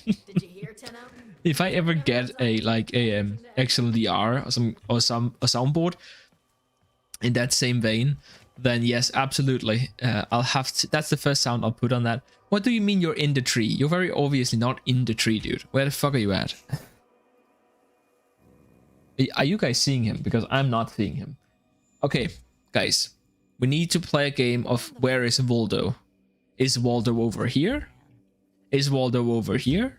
did you hear, Tenno? if I ever get a XLDR or some soundboard in that same vein, then yes, absolutely. I'll have to. That's the first sound I'll put on that. What do you mean you're in the tree? You're very obviously not in the tree, dude. Where the fuck are you at? Are you guys seeing him? Because I'm not seeing him. Okay, guys. We need to play a game of where is Waldo? Is Waldo over here? Is Waldo over here?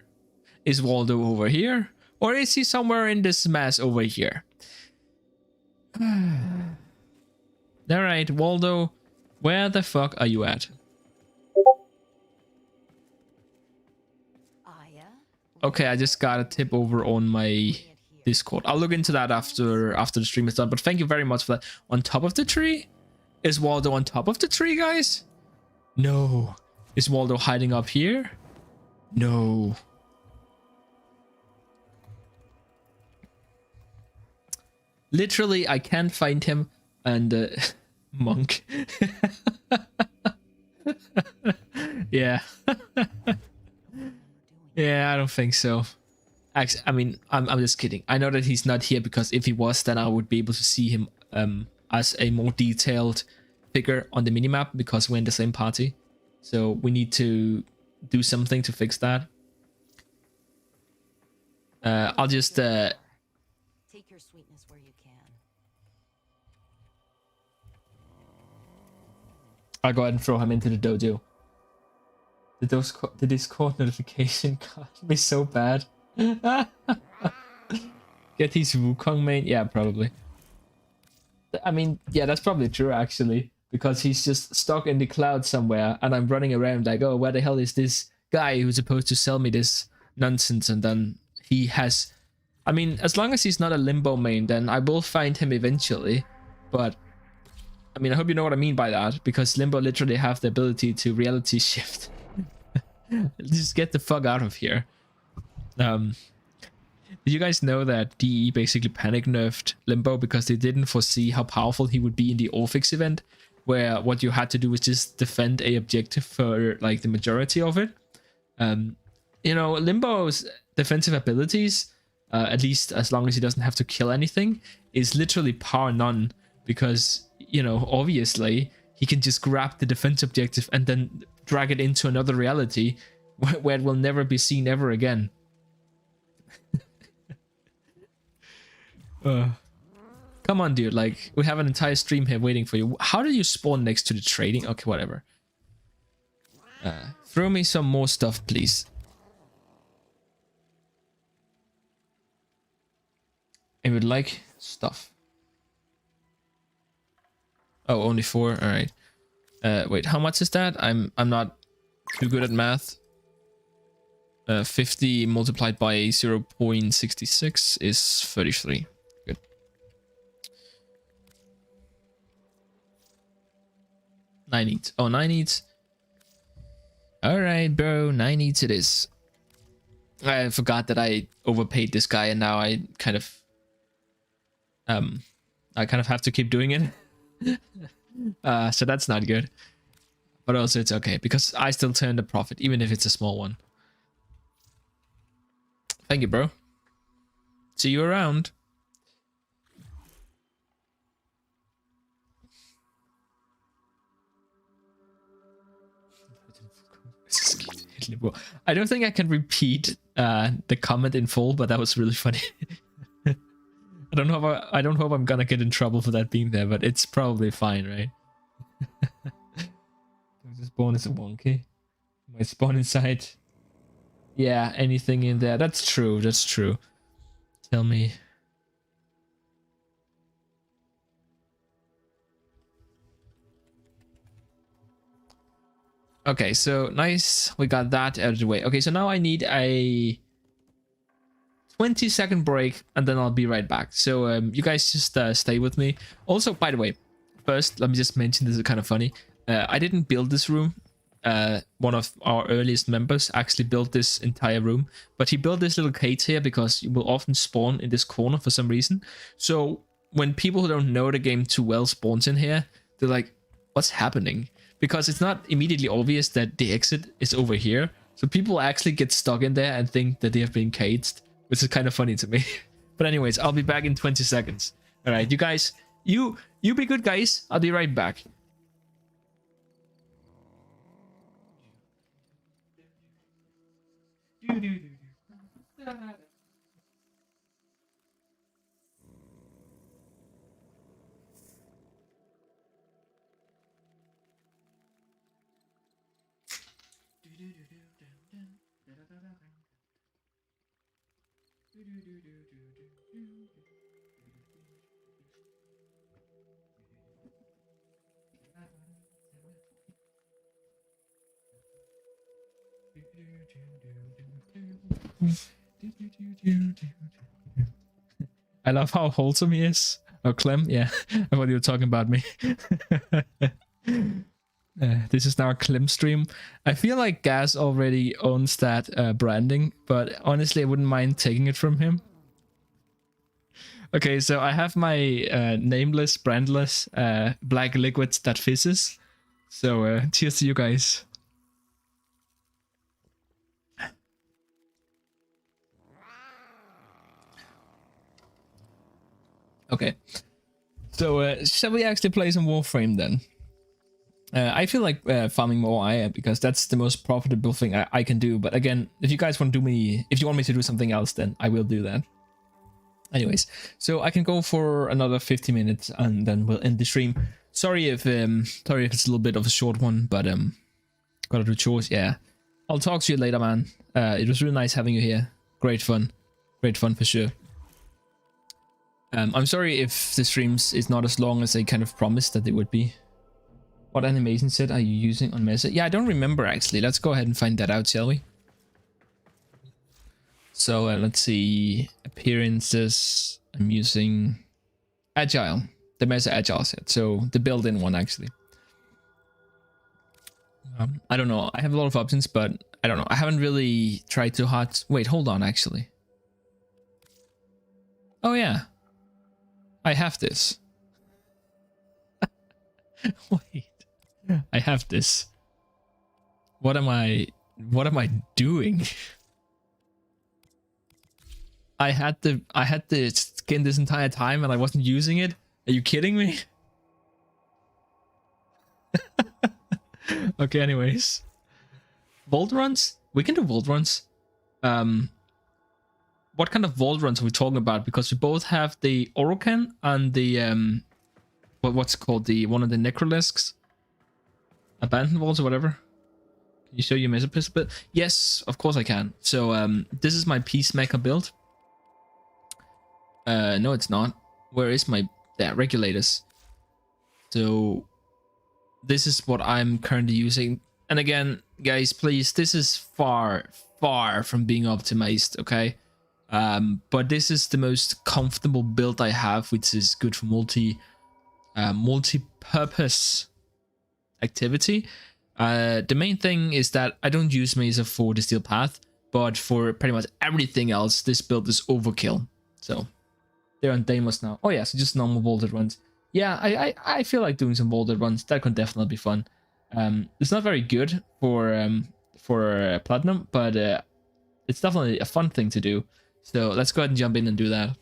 Is Waldo over here? Or is he somewhere in this mess over here? Alright, Waldo. Where the fuck are you at? Okay, I just got a tip over on my Discord. I'll look into that after the stream is done. But thank you very much for that. On top of the tree? Is Waldo on top of the tree, guys? No. Is Waldo hiding up here? No. Literally, I can't find him. And monk. Yeah. Yeah, I don't think so. Actually, I mean, I'm just kidding. I know that he's not here because if he was, then I would be able to see him as a more detailed figure on the minimap because we're in the same party. So we need to do something to fix that. I'll just Take your sweetness where you can. I'll go ahead and throw him into the dojo. Did this court notification got me so bad? Get his Wukong main? Yeah, probably. I mean, yeah, that's probably true actually. Because he's just stuck in the cloud somewhere and I'm running around like, oh, where the hell is this guy who's supposed to sell me this nonsense? And then he has... I mean, as long as he's not a Limbo main, then I will find him eventually. But, I mean, I hope you know what I mean by that. Because Limbo literally have the ability to reality shift. Just get the fuck out of here. Did you guys know that DE basically panic nerfed Limbo because they didn't foresee how powerful he would be in the Orphix event, where what you had to do was just defend a objective for like the majority of it. You know, Limbo's defensive abilities, at least as long as he doesn't have to kill anything, is literally par none because, you know, obviously he can just grab the defense objective and then drag it into another reality where it will never be seen ever again. Come on, dude. Like, we have an entire stream here waiting for you. How do you spawn next to the trading? Okay, whatever. Throw me some more stuff, please. I would like stuff. Oh, only 4. All right. Wait, how much is that? I'm not too good at math. 50 multiplied by 0.66 is 33. Good. Nine eats. Oh, 9 eats. All right, bro. 9 eats it is. I forgot that I overpaid this guy, and now I kind of have to keep doing it. So that's not good. But also it's okay because I still turn the profit, even if it's a small one. Thank you, bro. See you around. I don't think I can repeat the comment in full, but that was really funny. I don't hope I'm gonna get in trouble for that being there, but it's probably fine, right? This spawn is wonky. My spawn inside. Yeah, anything in there. That's true. That's true. Tell me. Okay, so nice. We got that out of the way. Okay, so now I need a 20-second break and then I'll be right back. So you guys just stay with me. Also, by the way, first, let me just mention, this is kind of funny. I didn't build this room. One of our earliest members actually built this entire room, but he built this little cage here because you will often spawn in this corner for some reason. So when people who don't know the game too well spawns in here, they're like, what's happening? Because it's not immediately obvious that the exit is over here. So people actually get stuck in there and think that they have been caged, which is kind of funny to me. But anyways, I'll be back in 20 seconds. All right, you guys, you be good, guys. I'll be right back. I love how wholesome he is. Oh, Clem, yeah. I thought you were talking about me. This is now a Clem stream. I feel like Gas already owns that branding, but honestly, I wouldn't mind taking it from him. Okay, so I have my nameless, brandless black liquid that fizzes. So cheers to you guys. Okay, so shall we actually play some Warframe then? I feel like farming more IR because that's the most profitable thing I can do. But again, if you guys want to if you want me to do something else, then I will do that. Anyways, so I can go for another 50 minutes and then we'll end the stream. Sorry if it's a little bit of a short one, but gotta do chores. Yeah, I'll talk to you later, man. It was really nice having you here. Great fun for sure. I'm sorry if the streams is not as long as I kind of promised that they would be. What animation set are you using on Mesa? Yeah, I don't remember actually. Let's go ahead and find that out, shall we? So let's see. Appearances. I'm using Agile. The Mesa Agile set. So the built-in one actually. I don't know. I have a lot of options, but I don't know. I haven't really tried too hard. Wait, hold on actually. Oh yeah. I have this. Wait. I have this. What am I doing? I had the skin this entire time and I wasn't using it. Are you kidding me? Okay, anyways. Vault runs? We can do vault runs. What kind of vault runs are we talking about? Because we both have the Orocan and the what's it called, the one of the Necrolisks, abandoned vaults or whatever. Can you show your Mesa Build? Yes, of course I can. So this is my Peacemaker build. No, it's not. Where is my regulators? So this is what I'm currently using. And again, guys, please, this is far from being optimized. Okay. But this is the most comfortable build I have, which is good for multi-purpose activity. The main thing is that I don't use Mesa for the steel path, but for pretty much everything else, this build is overkill. So they're on Deimos now. Oh yeah, so just normal vaulted runs. Yeah, I feel like doing some vaulted runs. That could definitely be fun. It's not very good for platinum, but it's definitely a fun thing to do. So let's go ahead and jump in and do that.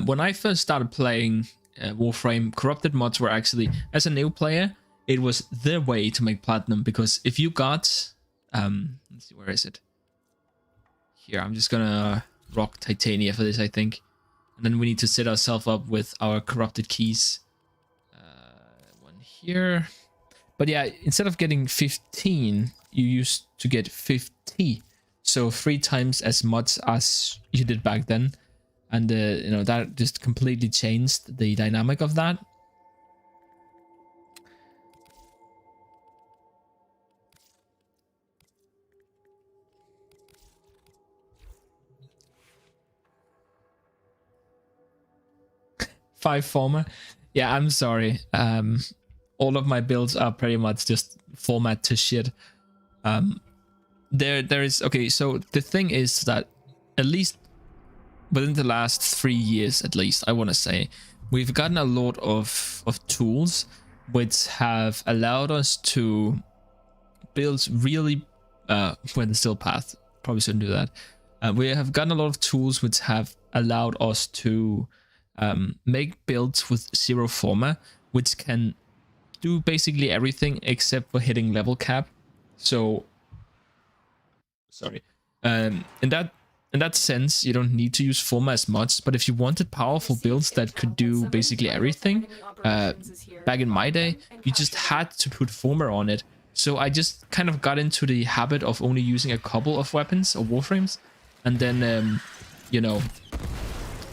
When I first started playing Warframe, corrupted mods were actually, as a new player, it was the way to make platinum, because if you got, let's see, where is it? Here, I'm just gonna rock Titania for this, I think. And then we need to set ourselves up with our corrupted keys. One here. But yeah, instead of getting 15, you used to get 50. So 3 times as much as you did back then. And you know, that just completely changed the dynamic of that. Five former. Yeah, I'm sorry. All of my builds are pretty much just format to shit. There is, okay, so the thing is that at least within the last 3 years, at least, I want to say, we've gotten a lot of tools which have allowed us to build really, when the still path, probably shouldn't do that. We have gotten a lot of tools which have allowed us to make builds with 0 forma, which can do basically everything except for hitting level cap. So, sorry. In that sense, you don't need to use forma as much, but if you wanted powerful builds that could do basically everything, back in my day, you just had to put forma on it. So I just kind of got into the habit of only using a couple of weapons or warframes, and then, you know,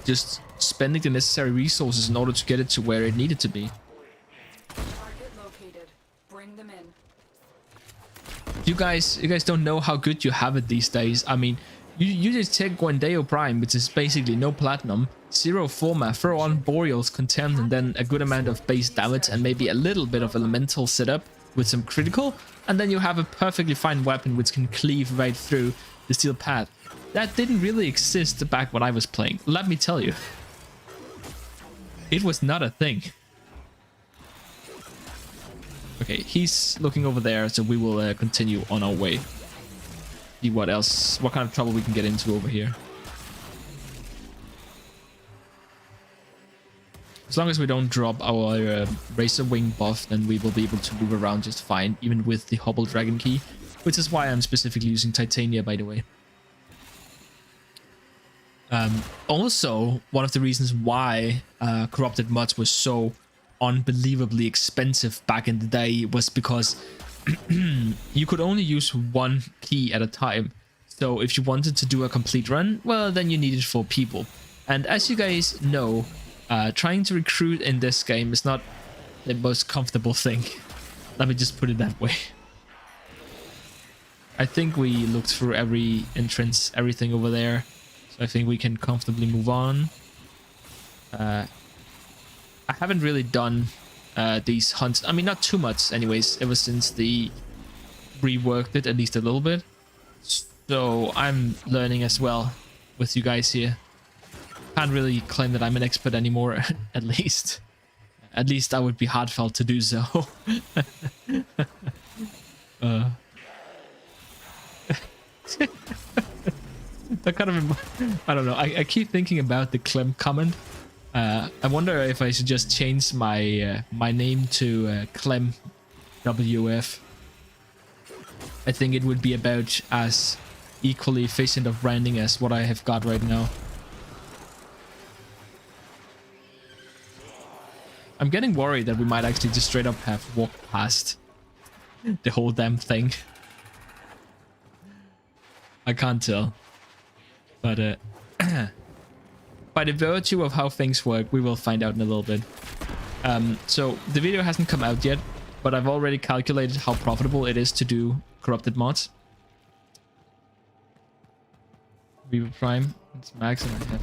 just spending the necessary resources in order to get it to where it needed to be. Target located. Bring them in. You guys don't know how good you have it these days. I mean, You just take Guandeo Prime, which is basically no platinum, 0 forma, throw on Boreal's Contempt, and then a good amount of base damage and maybe a little bit of elemental setup with some critical, and then you have a perfectly fine weapon which can cleave right through the steel path. That didn't really exist back when I was playing, let me tell you. It was not a thing. Okay, he's looking over there, so we will continue on our way. See what else, what kind of trouble we can get into over here. As long as we don't drop our Razor Wing buff, then we will be able to move around just fine, even with the Hobble Dragon Key, which is why I'm specifically using Titania, by the way. Also, one of the reasons why Corrupted Mods was so unbelievably expensive back in the day was because you could only use one key at a time. So if you wanted to do a complete run, well, then you needed 4 people. And as you guys know, trying to recruit in this game is not the most comfortable thing. Let me just put it that way. I think we looked through every entrance, everything over there. So I think we can comfortably move on. I haven't really done these hunts. I mean, not too much anyways, ever since the reworked it at least a little bit. So I'm learning as well with you guys here. Can't really claim that I'm an expert anymore, at least. At least I would be heartfelt to do so. That kind of, I don't know. I keep thinking about the Clem comment. I wonder if I should just change my my name to Clem WF. I think it would be about as equally efficient of branding as what I have got right now. I'm getting worried that we might actually just straight up have walked past the whole damn thing. I can't tell. But by the virtue of how things work, we will find out in a little bit. So the video hasn't come out yet, but I've already calculated how profitable it is to do corrupted mods. Viva Prime, it's max, and I have.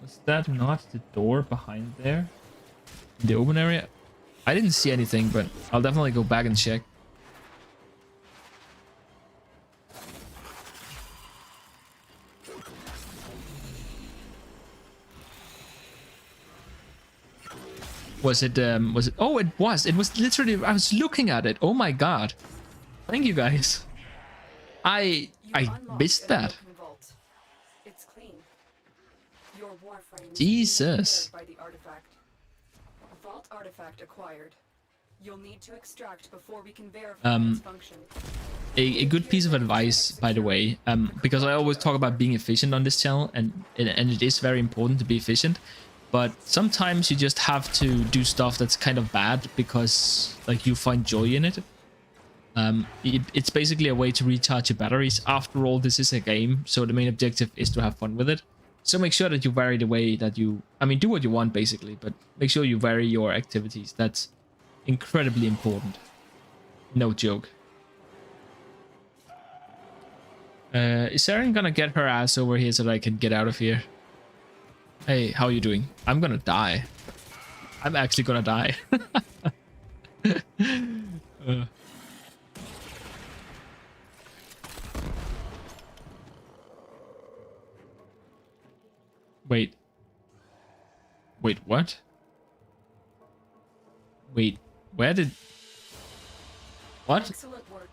Was that not the door behind there? In the open area? I didn't see anything, but I'll definitely go back and check. Was it, oh, it was literally, I was looking at it. Oh my god. Thank you guys. I missed that. It's clean. Your Warframe Jesus. by the artifact. Vault artifact acquired. You'll need to extract before we can verify its function. A good piece of advice, by the way, because I always talk about being efficient on this channel, and it is very important to be efficient. But sometimes you just have to do stuff that's kind of bad because, like, you find joy in it. It's basically a way to recharge your batteries. After all, this is a game, so the main objective is to have fun with it. So make sure that you vary the way that you... I mean, do what you want, basically, but make sure you vary your activities. That's incredibly important. No joke. Is Saren gonna get her ass over here so that I can get out of here? Hey, how are you doing? I'm gonna die. I'm actually gonna die. Wait. Wait, what? Wait, where did... What? Excellent work.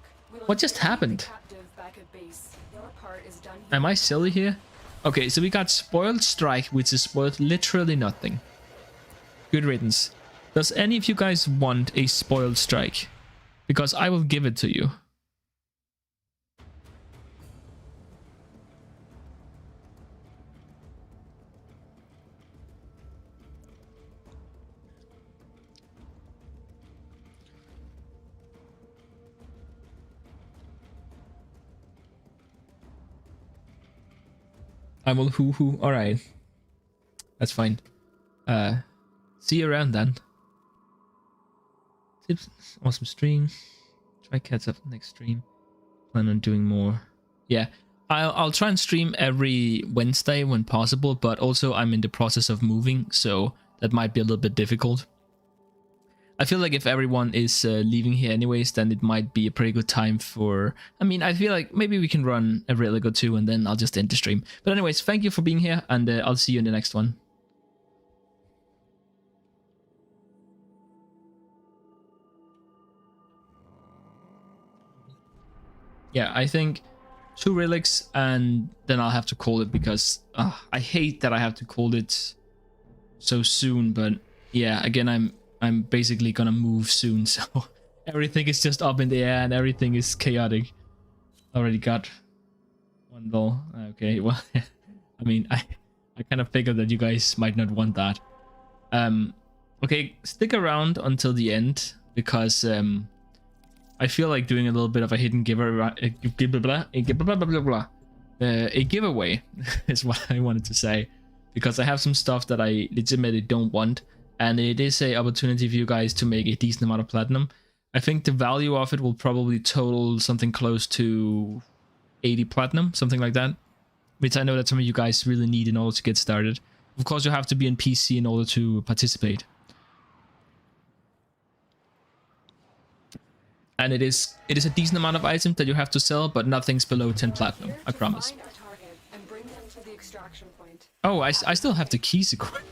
What just happened? Captive back at base. Your part is done here. Am I silly here? Okay, so we got Spoiled Strike, which is worth literally nothing. Good riddance. Does any of you guys want a Spoiled Strike? Because I will give it to you. I will hoo-hoo. Alright. That's fine. See you around then. Tips, awesome stream. Try catch up next stream. Plan on doing more. Yeah, I'll try and stream every Wednesday when possible, but also I'm in the process of moving, so that might be a little bit difficult. I feel like if everyone is leaving here anyways, then it might be a pretty good time for... I mean, I feel like maybe we can run a relic or two and then I'll just end the stream. But anyways, thank you for being here, and I'll see you in the next one. Yeah, I think 2 relics and then I'll have to call it, because I hate that I have to call it so soon. But yeah, again, I'm basically gonna move soon, so everything is just up in the air and everything is chaotic. Already got 1 doll. Okay, well, I mean, I kind of figured that you guys might not want that. Okay, stick around until the end, because I feel like doing a little bit of a hidden giveaway is what I wanted to say, because I have some stuff that I legitimately don't want, and it is a opportunity for you guys to make a decent amount of platinum. I think the value of it will probably total something close to 80 platinum, something like that, which I know that some of you guys really need in order to get started. Of course, you have to be in PC in order to participate. And it is a decent amount of items that you have to sell, but nothing's below 10 platinum, I promise. Find a target and bring them to the extraction point. Oh, I still have the keys equipped.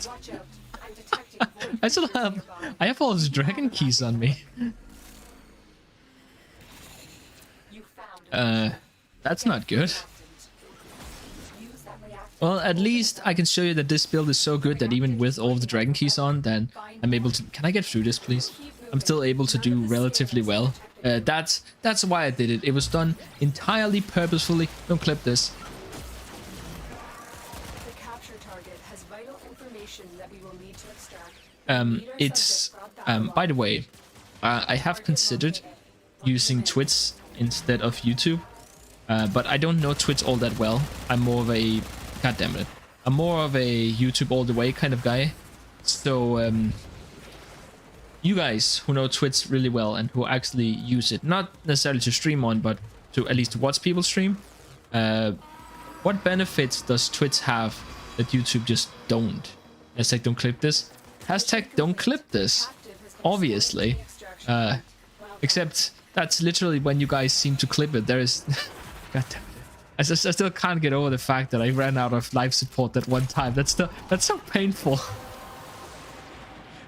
Watch out. I'm detecting void I still have... I have all those dragon keys on me. You found That's not good. use that reactor. Well, at least I can show you that this build is so good that even with all of the dragon keys on, then I'm able to... Can I get through this, please? I'm still able to do relatively well. That's why I did it. It was done entirely purposefully. Don't clip this. The capture target has vital information that we will need to extract. It's by the way, I have considered using Twitch instead of YouTube, but I don't know Twitch all that well. I'm more of a... God damn it. I'm more of a YouTube all the way kind of guy. So, you guys who know Twitch really well and who actually use it, not necessarily to stream on, but to at least watch people stream, what benefits does Twitch have that YouTube just don't? Hashtag don't clip this. Hashtag don't clip this. Obviously. Except that's literally when you guys seem to clip it. There is... God damn it. I still can't get over the fact that I ran out of live support that one time. That's so painful.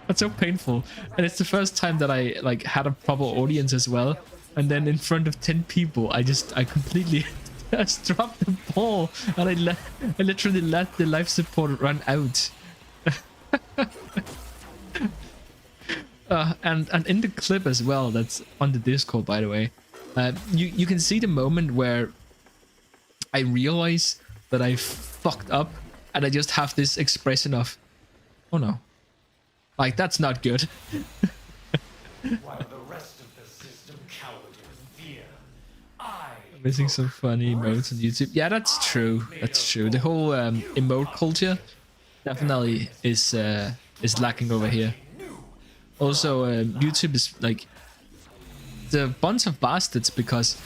That's so painful. And it's the first time that I like had a proper audience as well. And then in front of 10 people, I completely just dropped the ball, and I literally let the life support run out. And in the clip as well, that's on the Discord, by the way, you can see the moment where I realize that I fucked up, and I just have this expression of, oh no. Like, that's not good. While the rest of the system cowered in fear, I'm missing some funny emotes on YouTube. Yeah, that's true. That's true. The whole emote culture definitely is lacking over here. Also, YouTube is like the bunch of bastards, because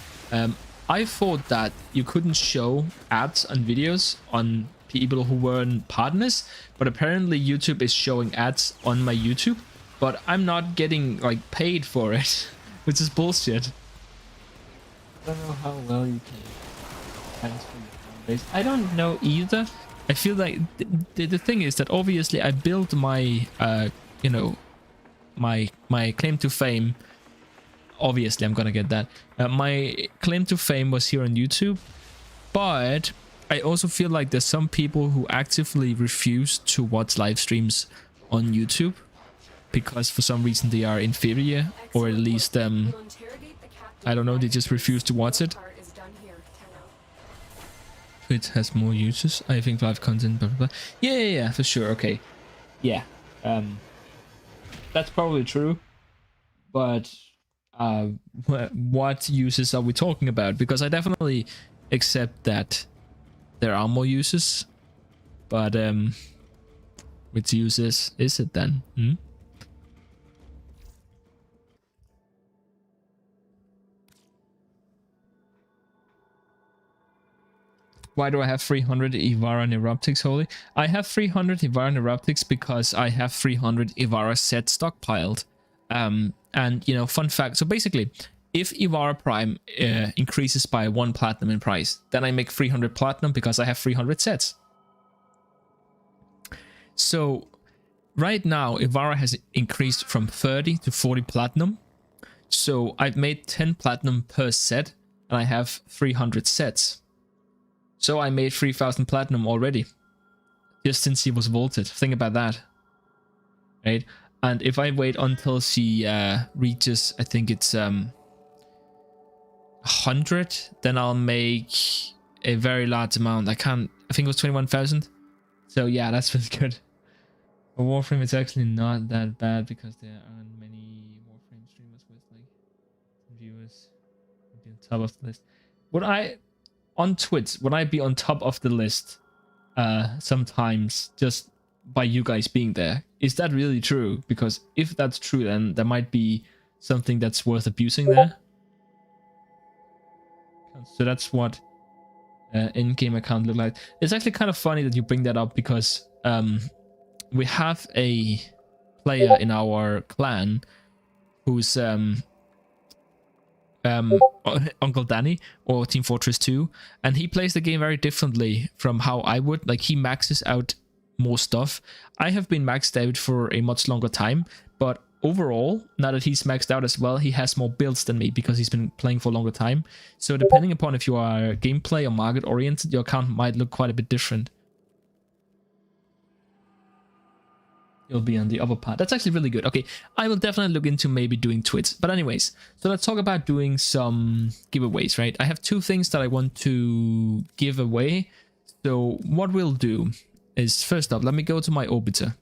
I thought that you couldn't show ads on videos on people who weren't partners, but apparently YouTube is showing ads on my YouTube, but I'm not getting like paid for it, which is bullshit. I don't know how well you can transfer your fan base. I don't know either. I feel like the thing is that obviously I built my you know, my claim to fame. Obviously I'm gonna get that. My claim to fame was here on YouTube, but I also feel like there's some people who actively refuse to watch live streams on YouTube because for some reason they are inferior, or at least I don't know, they just refuse to watch it. It has more users. I think live content, blah blah blah. Yeah, for sure. Okay, yeah, that's probably true, but what users are we talking about? Because I definitely accept that there are more users, but which users is it then? Why do I have 300 Ivara Neuroptics, Holy? I have 300 Ivara Neuroptics because I have 300 Ivara sets stockpiled. And, you know, fun fact. So basically, if Ivara Prime increases by 1 platinum in price, then I make 300 platinum because I have 300 sets. So right now, Ivara has increased from 30 to 40 platinum. So I've made 10 platinum per set, and I have 300 sets. So I made 3000 platinum already, just since he was vaulted. Think about that, right? And if I wait until she reaches, I think it's 100, then I'll make a very large amount. I think it was 21,000. So yeah, that's really good. For Warframe, it's actually not that bad because there aren't many Warframe streamers with like viewers on top of the list. On Twitch, would I be on top of the list sometimes just by you guys being there? Is that really true? Because if that's true, then there might be something that's worth abusing there. So that's what in-game account look like. It's actually kind of funny that you bring that up because we have a player in our clan who's Uncle Danny or Team Fortress 2, and he plays the game very differently from how I would. Like, he maxes out more stuff. I have been maxed out for a much longer time, but overall, now that he's maxed out as well, he has more builds than me because he's been playing for a longer time. So depending upon if you are gameplay or market oriented, your account might look quite a bit different. You'll be on the upper part. That's actually really good. Okay, I will definitely look into maybe doing Twitch. But anyways, so let's talk about doing some giveaways, right? I have 2 things that I want to give away. So what we'll do is, first up, let me go to my Orbiter.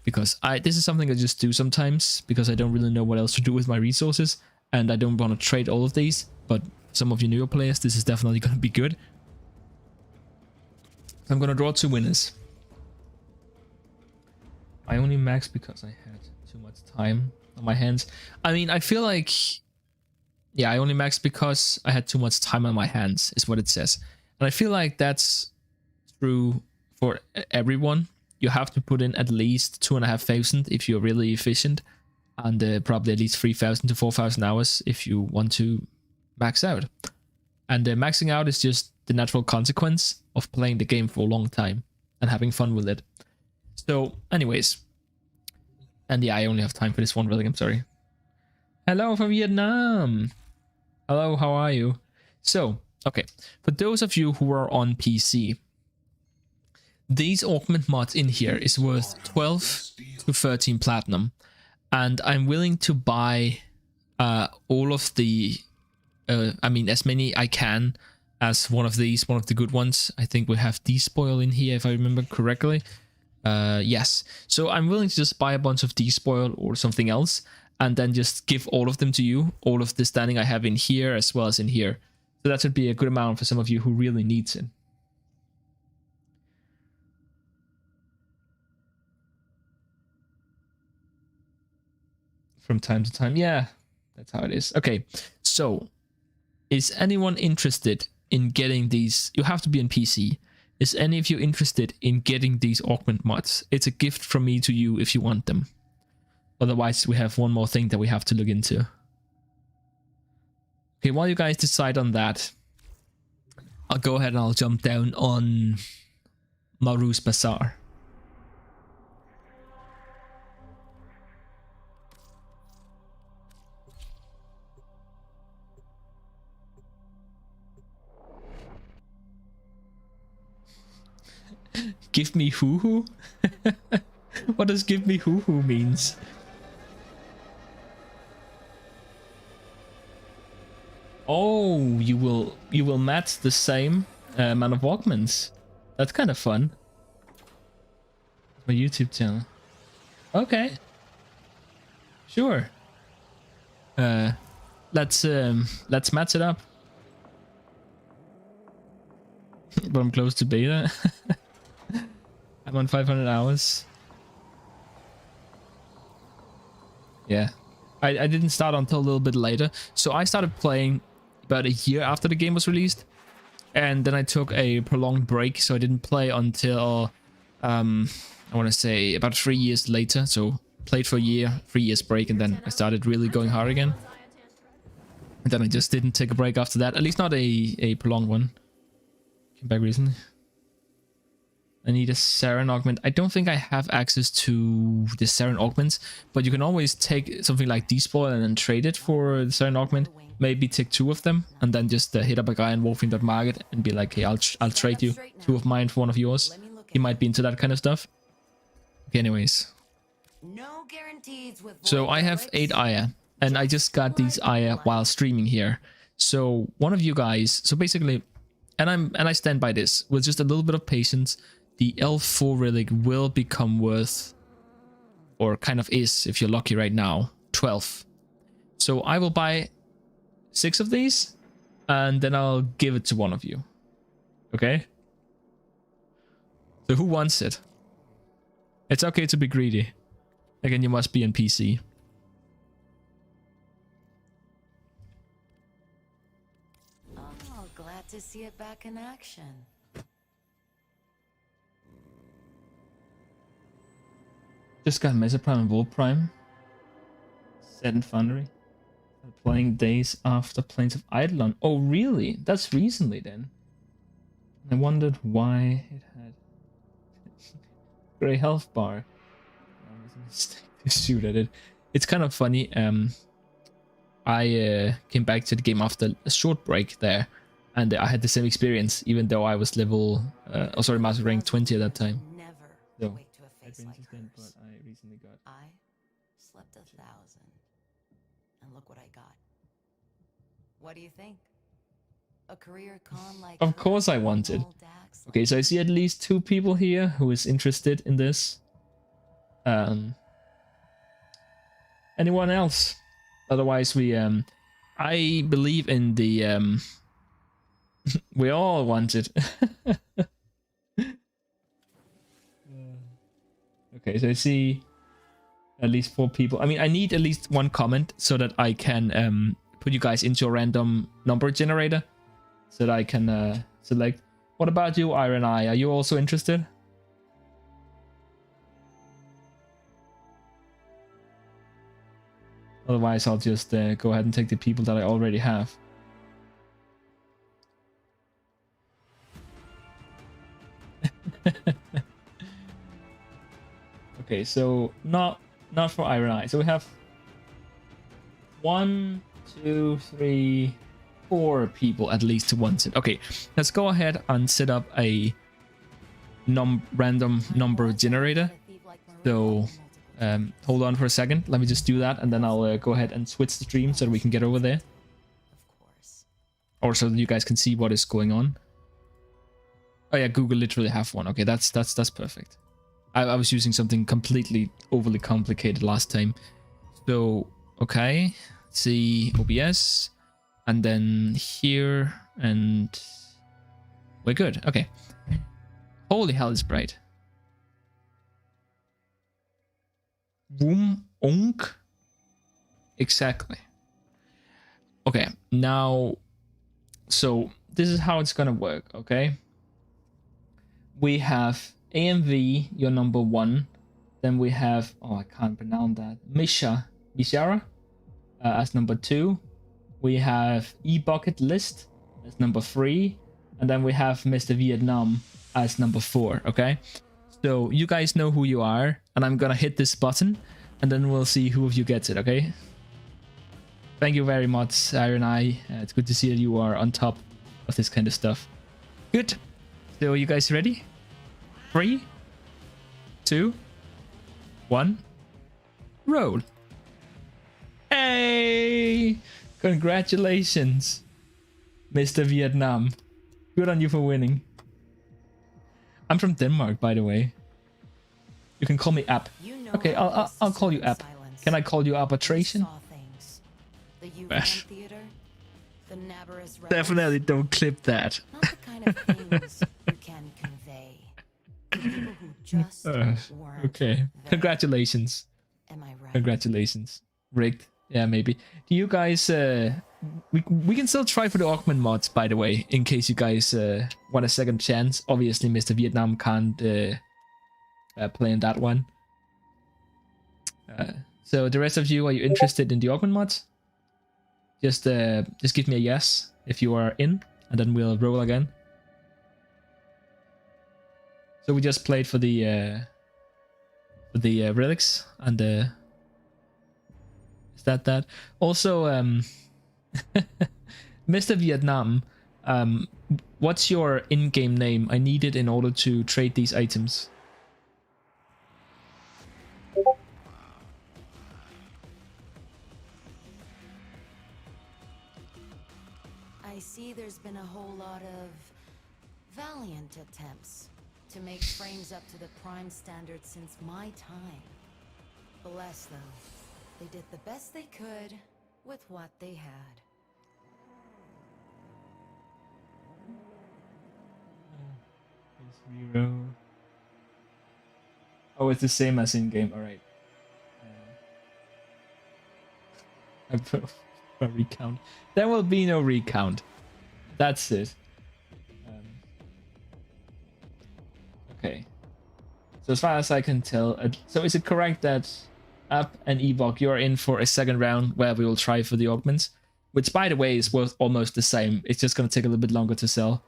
Because this is something I just do sometimes because I don't really know what else to do with my resources. And I don't want to trade all of these. But some of you newer players, this is definitely going to be good. I'm going to draw 2 winners. I only maxed because I had too much time on my hands. I mean, I feel like... Yeah, I only maxed because I had too much time on my hands, is what it says. And I feel like that's true for everyone. You have to put in at least 2,500 if you're really efficient. And probably at least 3,000 to 4,000 hours if you want to max out. And maxing out is just the natural consequence of playing the game for a long time and having fun with it. So, anyways, and yeah, I only have time for this one, really, I'm sorry. Hello from Vietnam! Hello, how are you? So, okay, for those of you who are on PC, these augment mods in here is worth 12 to 13 platinum, and I'm willing to buy all of the, I mean, as many I can as one of these, one of the good ones. I think we have Despoil in here, if I remember correctly. Yes, so I'm willing to just buy a bunch of Despoil or something else and then just give all of them to you, all of the standing I have in here as well as in here. So that should be a good amount for some of you who really needs it. From time to time, yeah, that's how it is. Okay, so is anyone interested in getting these? You have to be on PC. Is any of you interested in getting these augment mods? It's a gift from me to you if you want them. Otherwise, we have one more thing that we have to look into. Okay, while you guys decide on that, I'll go ahead and I'll jump down on Maru's Bazaar. Give me hoo-hoo? What does give me hoo-hoo means? Oh, you will match the same amount of augments. That's kind of fun. My YouTube channel. Okay. Sure. Let's match it up. But I'm close to beta. I'm on 500 hours. Yeah. I didn't start until a little bit later. So I started playing about a year after the game was released. And then I took a prolonged break, so I didn't play until I want to say about 3 years later. So played for a year, 3 years break, and then I started really going hard again. And then I just didn't take a break after that, at least not a prolonged one. Came back recently. I need a Sarin augment. I don't think I have access to the Sarin augments, but you can always take something like Despoil and then trade it for the Sarin augment. Maybe take 2 of them and then just hit up a guy in Warframe.market and be like, hey, I'll trade you 2 of mine for 1 of yours. He might be into that kind of stuff. Okay, anyways. No guarantees with So I have 8 Aya, and I just got these Aya while streaming here. So one of you guys, so basically, and I stand by this, with just a little bit of patience, the L4 relic will become worth, or kind of is, if you're lucky right now, 12. So I will buy 6 of these, and then I'll give it to one of you. Okay? So who wants it? It's okay to be greedy. Again, you must be in PC. Oh, glad to see it back in action. Just got Mesa Prime and Warframe. Set in Foundry. Playing days after Plains of Eidolon. Oh, really? That's recently then. I wondered why it had gray health bar. That was a mistake to shoot at it. It's kind of funny. I came back to the game after a short break there, and I had the same experience, even though I was level, master rank 20 at that time. Never So, awake to a face like hers. but I recently got. I slept 1,000, and look what I got. What do you think? A career con like Of course I wanted. Okay, so I see at least 2 people here who is interested in this. Anyone else? Otherwise, we I believe in the we all want it. Okay, so I see at least 4 people. I mean, I need at least 1 comment so that I can put you guys into a random number generator, so that I can select. What about you, Iron Eye? Are you also interested? Otherwise, I'll just go ahead and take the people that I already have. Okay, so not for Iron Eye. So we have 1, 2, 3, 4 people at least to want it. Okay, let's go ahead and set up a random number generator. So hold on for a second. Let me just do that, and then I'll go ahead and switch the stream so that we can get over there. Of course. Or so that you guys can see what is going on. Oh yeah, Google literally have one. Okay, that's perfect. I was using something completely overly complicated last time. So, okay. Let's see OBS. And then here, and we're good. Okay. Holy hell, it's bright. Boom, onk. Exactly. Okay, now, so this is how it's gonna work, okay? We have AMV, your number 1. Then we have, oh, I can't pronounce that, Mishara as number 2. We have E-Bucket List as number 3. And then we have Mr. Vietnam as number 4, okay? So you guys know who you are, and I'm gonna hit this button, and then we'll see who of you gets it, okay? Thank you very much, Iron Eye. It's good to see that you are on top of this kind of stuff. Good. So you guys ready? 3, 2, 1, roll. Hey! Congratulations, Mr. Vietnam. Good on you for winning. I'm from Denmark, by the way. You can call me App. You know Okay, I'll call you App. silence. Can I call you Arbitration? Saw things. The UVM Bash. theater, the Nabarus Rebels. Definitely don't clip that. Not the kind of things you can convey. The people who just weren't Okay. there. Congratulations. Am I right? Congratulations. Rigged. Yeah, maybe. Do you guys we can still try for the augment mods, by the way, in case you guys want a second chance. Obviously, Mr. Vietnam can't play in that one. So the rest of you, are you interested in the augment mods? Just give me a yes if you are in, and then we'll roll again. So we just played for the relics and is that also Mr. Vietnam, what's your in-game name? I need it in order to trade these items. I see there's been a whole lot of valiant attempts to make frames up to the prime standard since my time. Bless them. They did the best they could with what they had. Oh, it's the same as in-game. All right. I put a recount. There will be no recount. That's it. Okay. So as far as I can tell, so is it correct that App and Ebok, you're in for a second round where we will try for the augments, which by the way is worth almost the same. It's just gonna take a little bit longer to sell.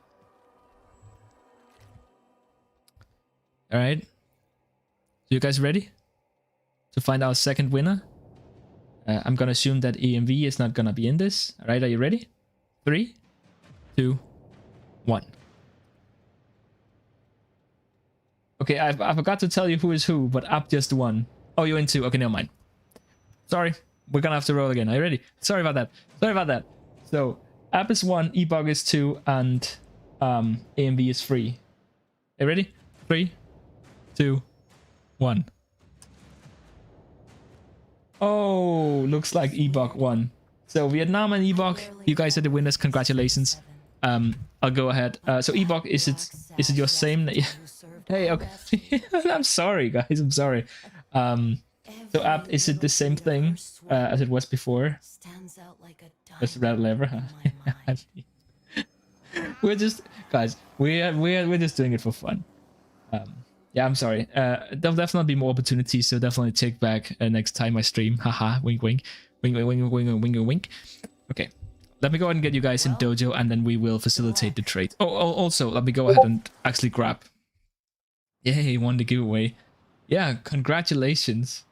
All right. So you guys ready to find our second winner? I'm gonna assume that EMV is not gonna be in this. All right, are you ready? 3, 2, 1. Okay, I forgot to tell you who is who, but App just won. Oh, you're in 2. Okay, never mind. Sorry, we're gonna have to roll again. Are you ready? Sorry about that. Sorry about that. So App is 1, Ebog is 2, and AMV is 3. Are you ready? 3, 2, 1. Oh, looks like Ebok won. So Vietnam and Ebok, you guys are the winners. Congratulations. I'll go ahead. So Ebok, is it your same name? Hey, okay. I'm sorry, guys. I'm sorry. So App, is it the same thing as it was before? Just red lever, huh? We're just, guys. We're just doing it for fun. Yeah, I'm sorry. There'll definitely be more opportunities, so definitely take back next time I stream. Haha, wink, wink, wink, wink, wink, wink, wink, wink. Okay, let me go ahead and get you guys in dojo, and then we will facilitate the trade. Oh, also, let me go ahead and actually grab. Yay, won the giveaway. Yeah, congratulations.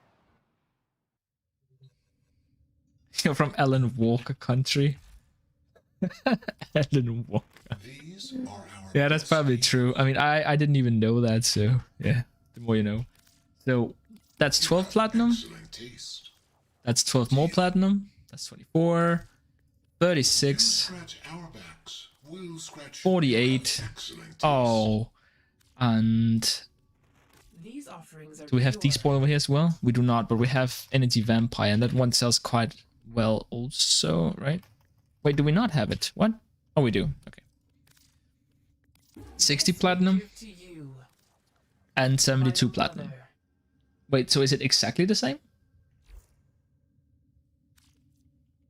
You're from Alan Walker country. Alan Walker. Yeah, that's probably true. I mean, I didn't even know that, so yeah, the more you know. So that's 12 platinum. That's 12 more platinum. That's 24. 36. 48. Oh. And do we have despawn over here as well? We do not, but we have energy vampire, and that one sells quite well also, right? Wait, do we not have it? What? Oh, we do. Okay. 60 platinum and 72 platinum. Wait, so is it exactly the same?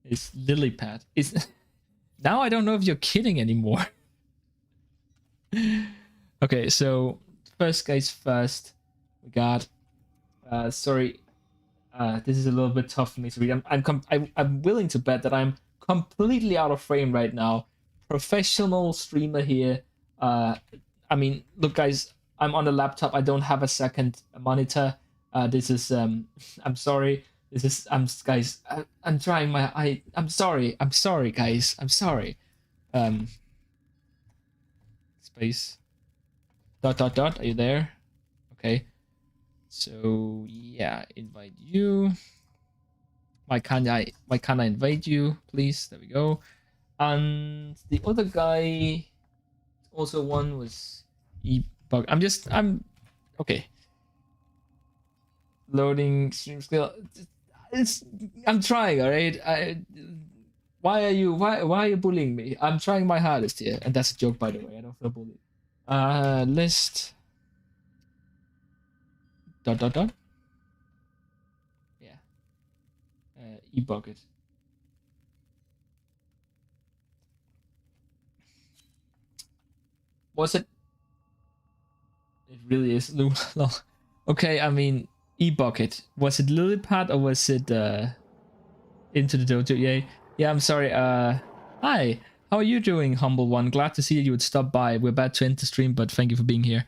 It's lily pad. Is now I don't know if you're kidding anymore. Okay, so first guys first. We got sorry. This is a little bit tough for me to read. I'm willing to bet that I'm completely out of frame right now. Professional streamer here. I mean, look guys, I'm on the laptop. I don't have a second monitor. This is I'm sorry. This is guys. I'm trying my. I'm sorry. I'm sorry, guys. I'm sorry. Space. ... Are you there? Okay. So yeah, invite you. Why can't I invite you, please? There we go. And the other guy, also one was ebug. I'm okay. Loading stream skill. I'm trying, all right. Why are you bullying me? I'm trying my hardest here, and that's a joke, by the way. I don't feel bullied. List. ... Yeah. E-bucket. Was it? It really is. Okay, I mean, E-Bucket. Was it Lilypad or was it Into the Dojo? Yay. Yeah, I'm sorry. Hi. How are you doing, Humble One? Glad to see you would stop by. We're about to end the stream, but thank you for being here.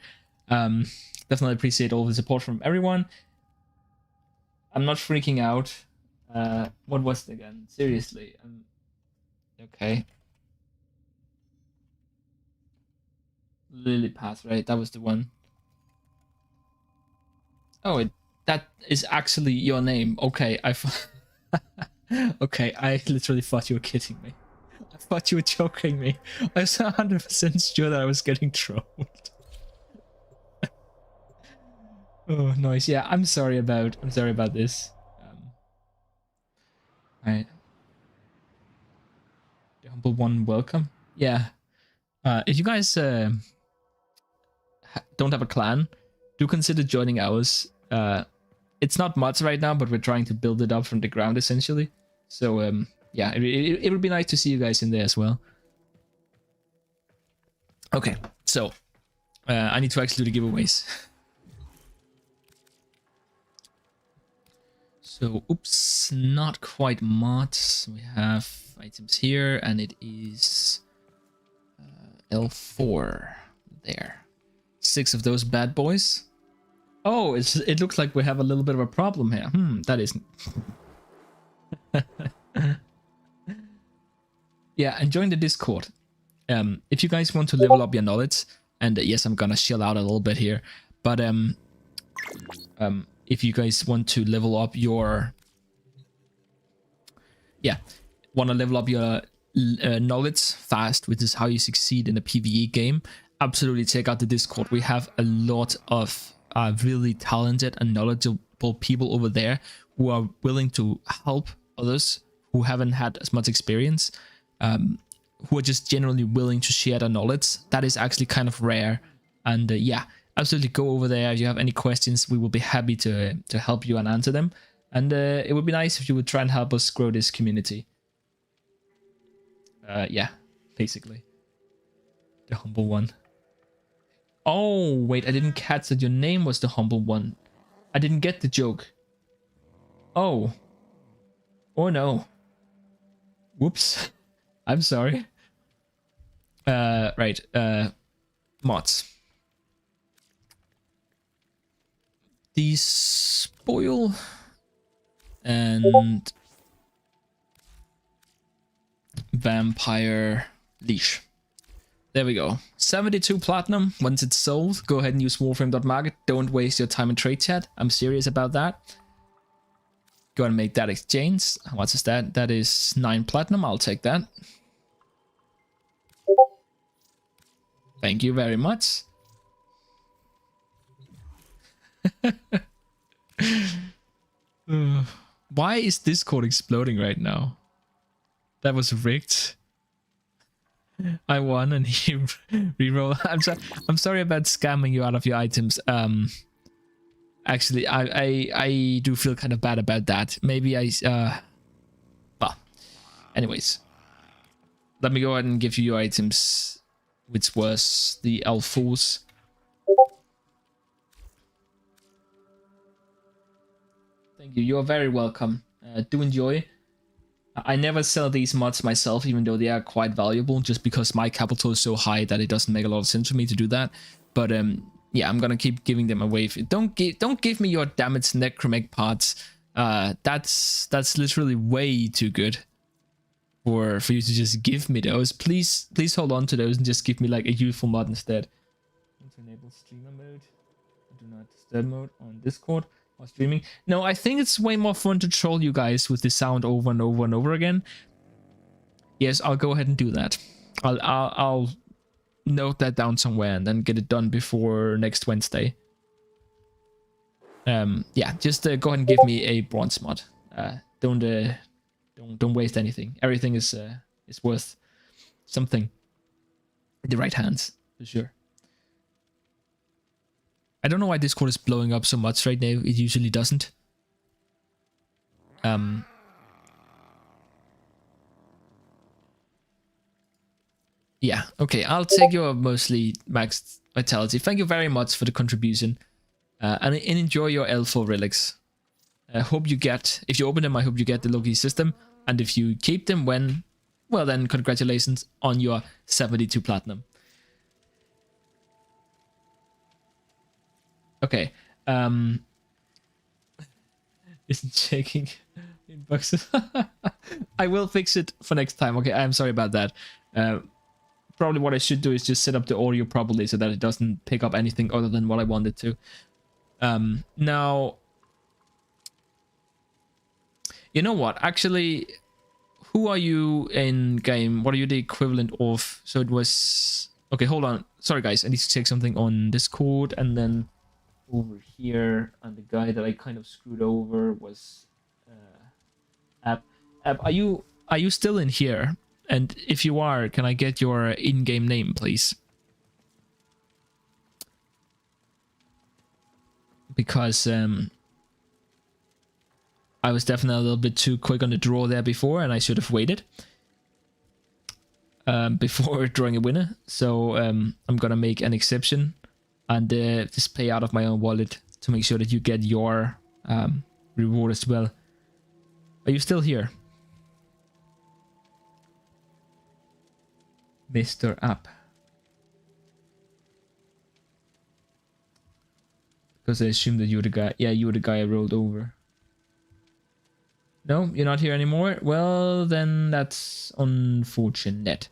Definitely appreciate all the support from everyone. I'm not freaking out. What was it again? Seriously. Okay. Lilypath, right? That was the one. Oh, that is actually your name. Okay, okay, I literally thought you were kidding me. I thought you were joking me. I was 100% sure that I was getting trolled. Oh, nice. Yeah, I'm sorry about this. Right. The Humble One, welcome. Yeah. If you guys don't have a clan, do consider joining ours. It's not much right now, but we're trying to build it up from the ground essentially. So yeah, it would be nice to see you guys in there as well. Okay, so I need to actually do the giveaways. So, oops, not quite mods. We have items here, and it is L4 there. 6 of those bad boys. Oh, it looks like we have a little bit of a problem here. That isn't. Yeah, and join the Discord. If you guys want to level up your knowledge, and yes, I'm gonna chill out a little bit here, but if you guys want to level up your, knowledge fast, which is how you succeed in a PvE game, absolutely check out the Discord. We have a lot of really talented and knowledgeable people over there who are willing to help others who haven't had as much experience, who are just generally willing to share their knowledge. That is actually kind of rare. And yeah, absolutely go over there. If you have any questions, we will be happy to help you and answer them. And it would be nice if you would try and help us grow this community. Yeah, basically. The Humble One. Oh, wait, I didn't catch that your name was the Humble One. I didn't get the joke. Oh. Oh no. Whoops. I'm sorry. Right. Mods. The spoil and vampire leash. There we go. 72 platinum. Once it's sold, go ahead and use Warframe.market. Don't waste your time in trade chat. I'm serious about that. Go and make that exchange. How much is that? That is 9 platinum. I'll take that. Thank you very much. Why is Discord exploding right now? That was rigged. I won and he reroll. I'm sorry about scamming you out of your items. Actually, I do feel kind of bad about that. Maybe well, anyways, let me go ahead and give you your items, which was the L4s. Thank you. You're very welcome. Do enjoy. I never sell these mods myself, even though they are quite valuable, just because my capital is so high that it doesn't make a lot of sense for me to do that. But yeah, I'm gonna keep giving them away. Don't give me your damaged necromantic parts. That's literally way too good for you to just give me those. Please hold on to those and just give me like a useful mod instead. To enable streamer mode, do not disturb mode on Discord. Streaming. No, I think it's way more fun to troll you guys with the sound over and over and over again. Yes, I'll go ahead and do that. I'll note that down somewhere and then get it done before next Wednesday. Yeah, just go ahead and give me a bronze mod. Don't waste anything. Everything is worth something in the right hands for sure. I don't know why Discord is blowing up so much right now. It usually doesn't. Yeah, Yeah, okay, I'll take your mostly maxed vitality. Thank you very much for the contribution. And enjoy your L4 relics. I hope you get, if you open them, I hope you get the Loki system. And if you keep them, well then congratulations on your 72 platinum. Okay, isn't shaking in boxes. I will fix it for next time. Okay, I'm sorry about that. Probably what I should do is just set up the audio properly so that it doesn't pick up anything other than what I wanted to. Now, you know what? Actually, who are you in game? What are you the equivalent of? So it was... Okay, hold on. Sorry, guys. I need to check something on Discord. And then over here, and the guy that I kind of screwed over was... App. Are you still in here? And if you are, can I get your in-game name, please? Because I was definitely a little bit too quick on the draw there before, and I should have waited before drawing a winner. So I'm gonna make an exception and just pay out of my own wallet to make sure that you get your reward as well. Are you still here? Mr. App. Because I assumed that you were the guy. Yeah, you were the guy I rolled over. No, you're not here anymore? Well, then that's unfortunate.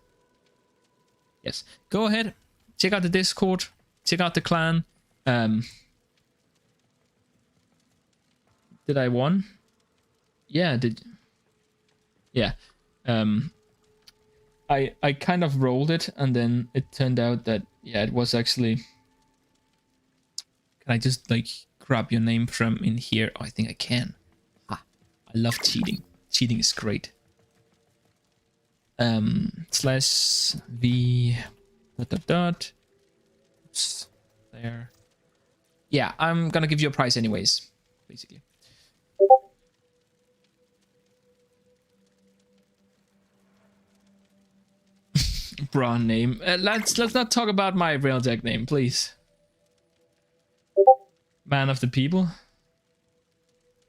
Yes. Go ahead. Check out the Discord. Check out the clan. Did I won? Yeah, yeah. I kind of rolled it, and then it turned out that, yeah, it was actually... Can I just, like, grab your name from in here? Oh, I think I can. Ah, I love cheating. Cheating is great. Slash V... ... Oops, there. Yeah, I'm gonna give you a prize anyways, basically. Braun name. Let's not talk about my Railjack name, please. Man of the people.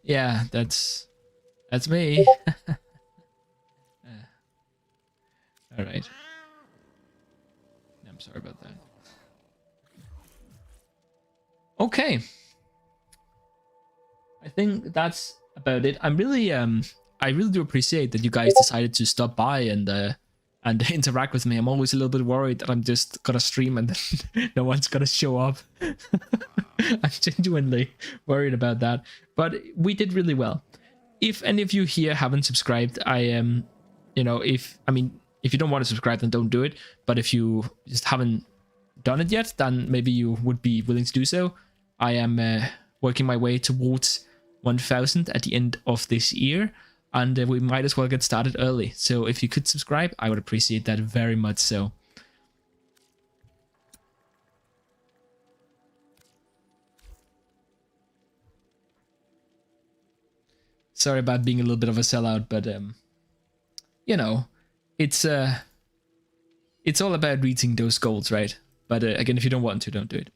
Yeah, that's me. All right. I'm sorry about that. Okay. I think that's about it. I'm really I really do appreciate that you guys decided to stop by and interact with me. I'm always a little bit worried that I'm just gonna stream and then no one's gonna show up. I'm genuinely worried about that. But we did really well. If any of you here haven't subscribed, I am, you know, if you don't want to subscribe, then don't do it. But if you just haven't done it yet, then maybe you would be willing to do so. I am working my way towards 1,000 at the end of this year. And we might as well get started early. So if you could subscribe, I would appreciate that very much so. Sorry about being a little bit of a sellout, but you know, it's all about reaching those goals, right? But again, if you don't want to, don't do it.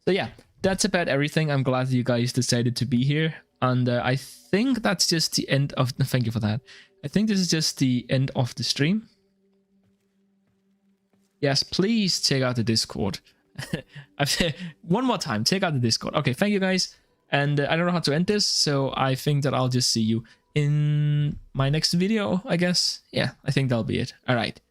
So yeah, that's about everything. I'm glad that you guys decided to be here. And I think that's just the end of... Thank you for that. I think this is just the end of the stream. Yes, please check out the Discord. One more time, check out the Discord. Okay, thank you guys. And I don't know how to end this, so I think that I'll just see you in my next video, I guess. Yeah, I think that'll be it. All right.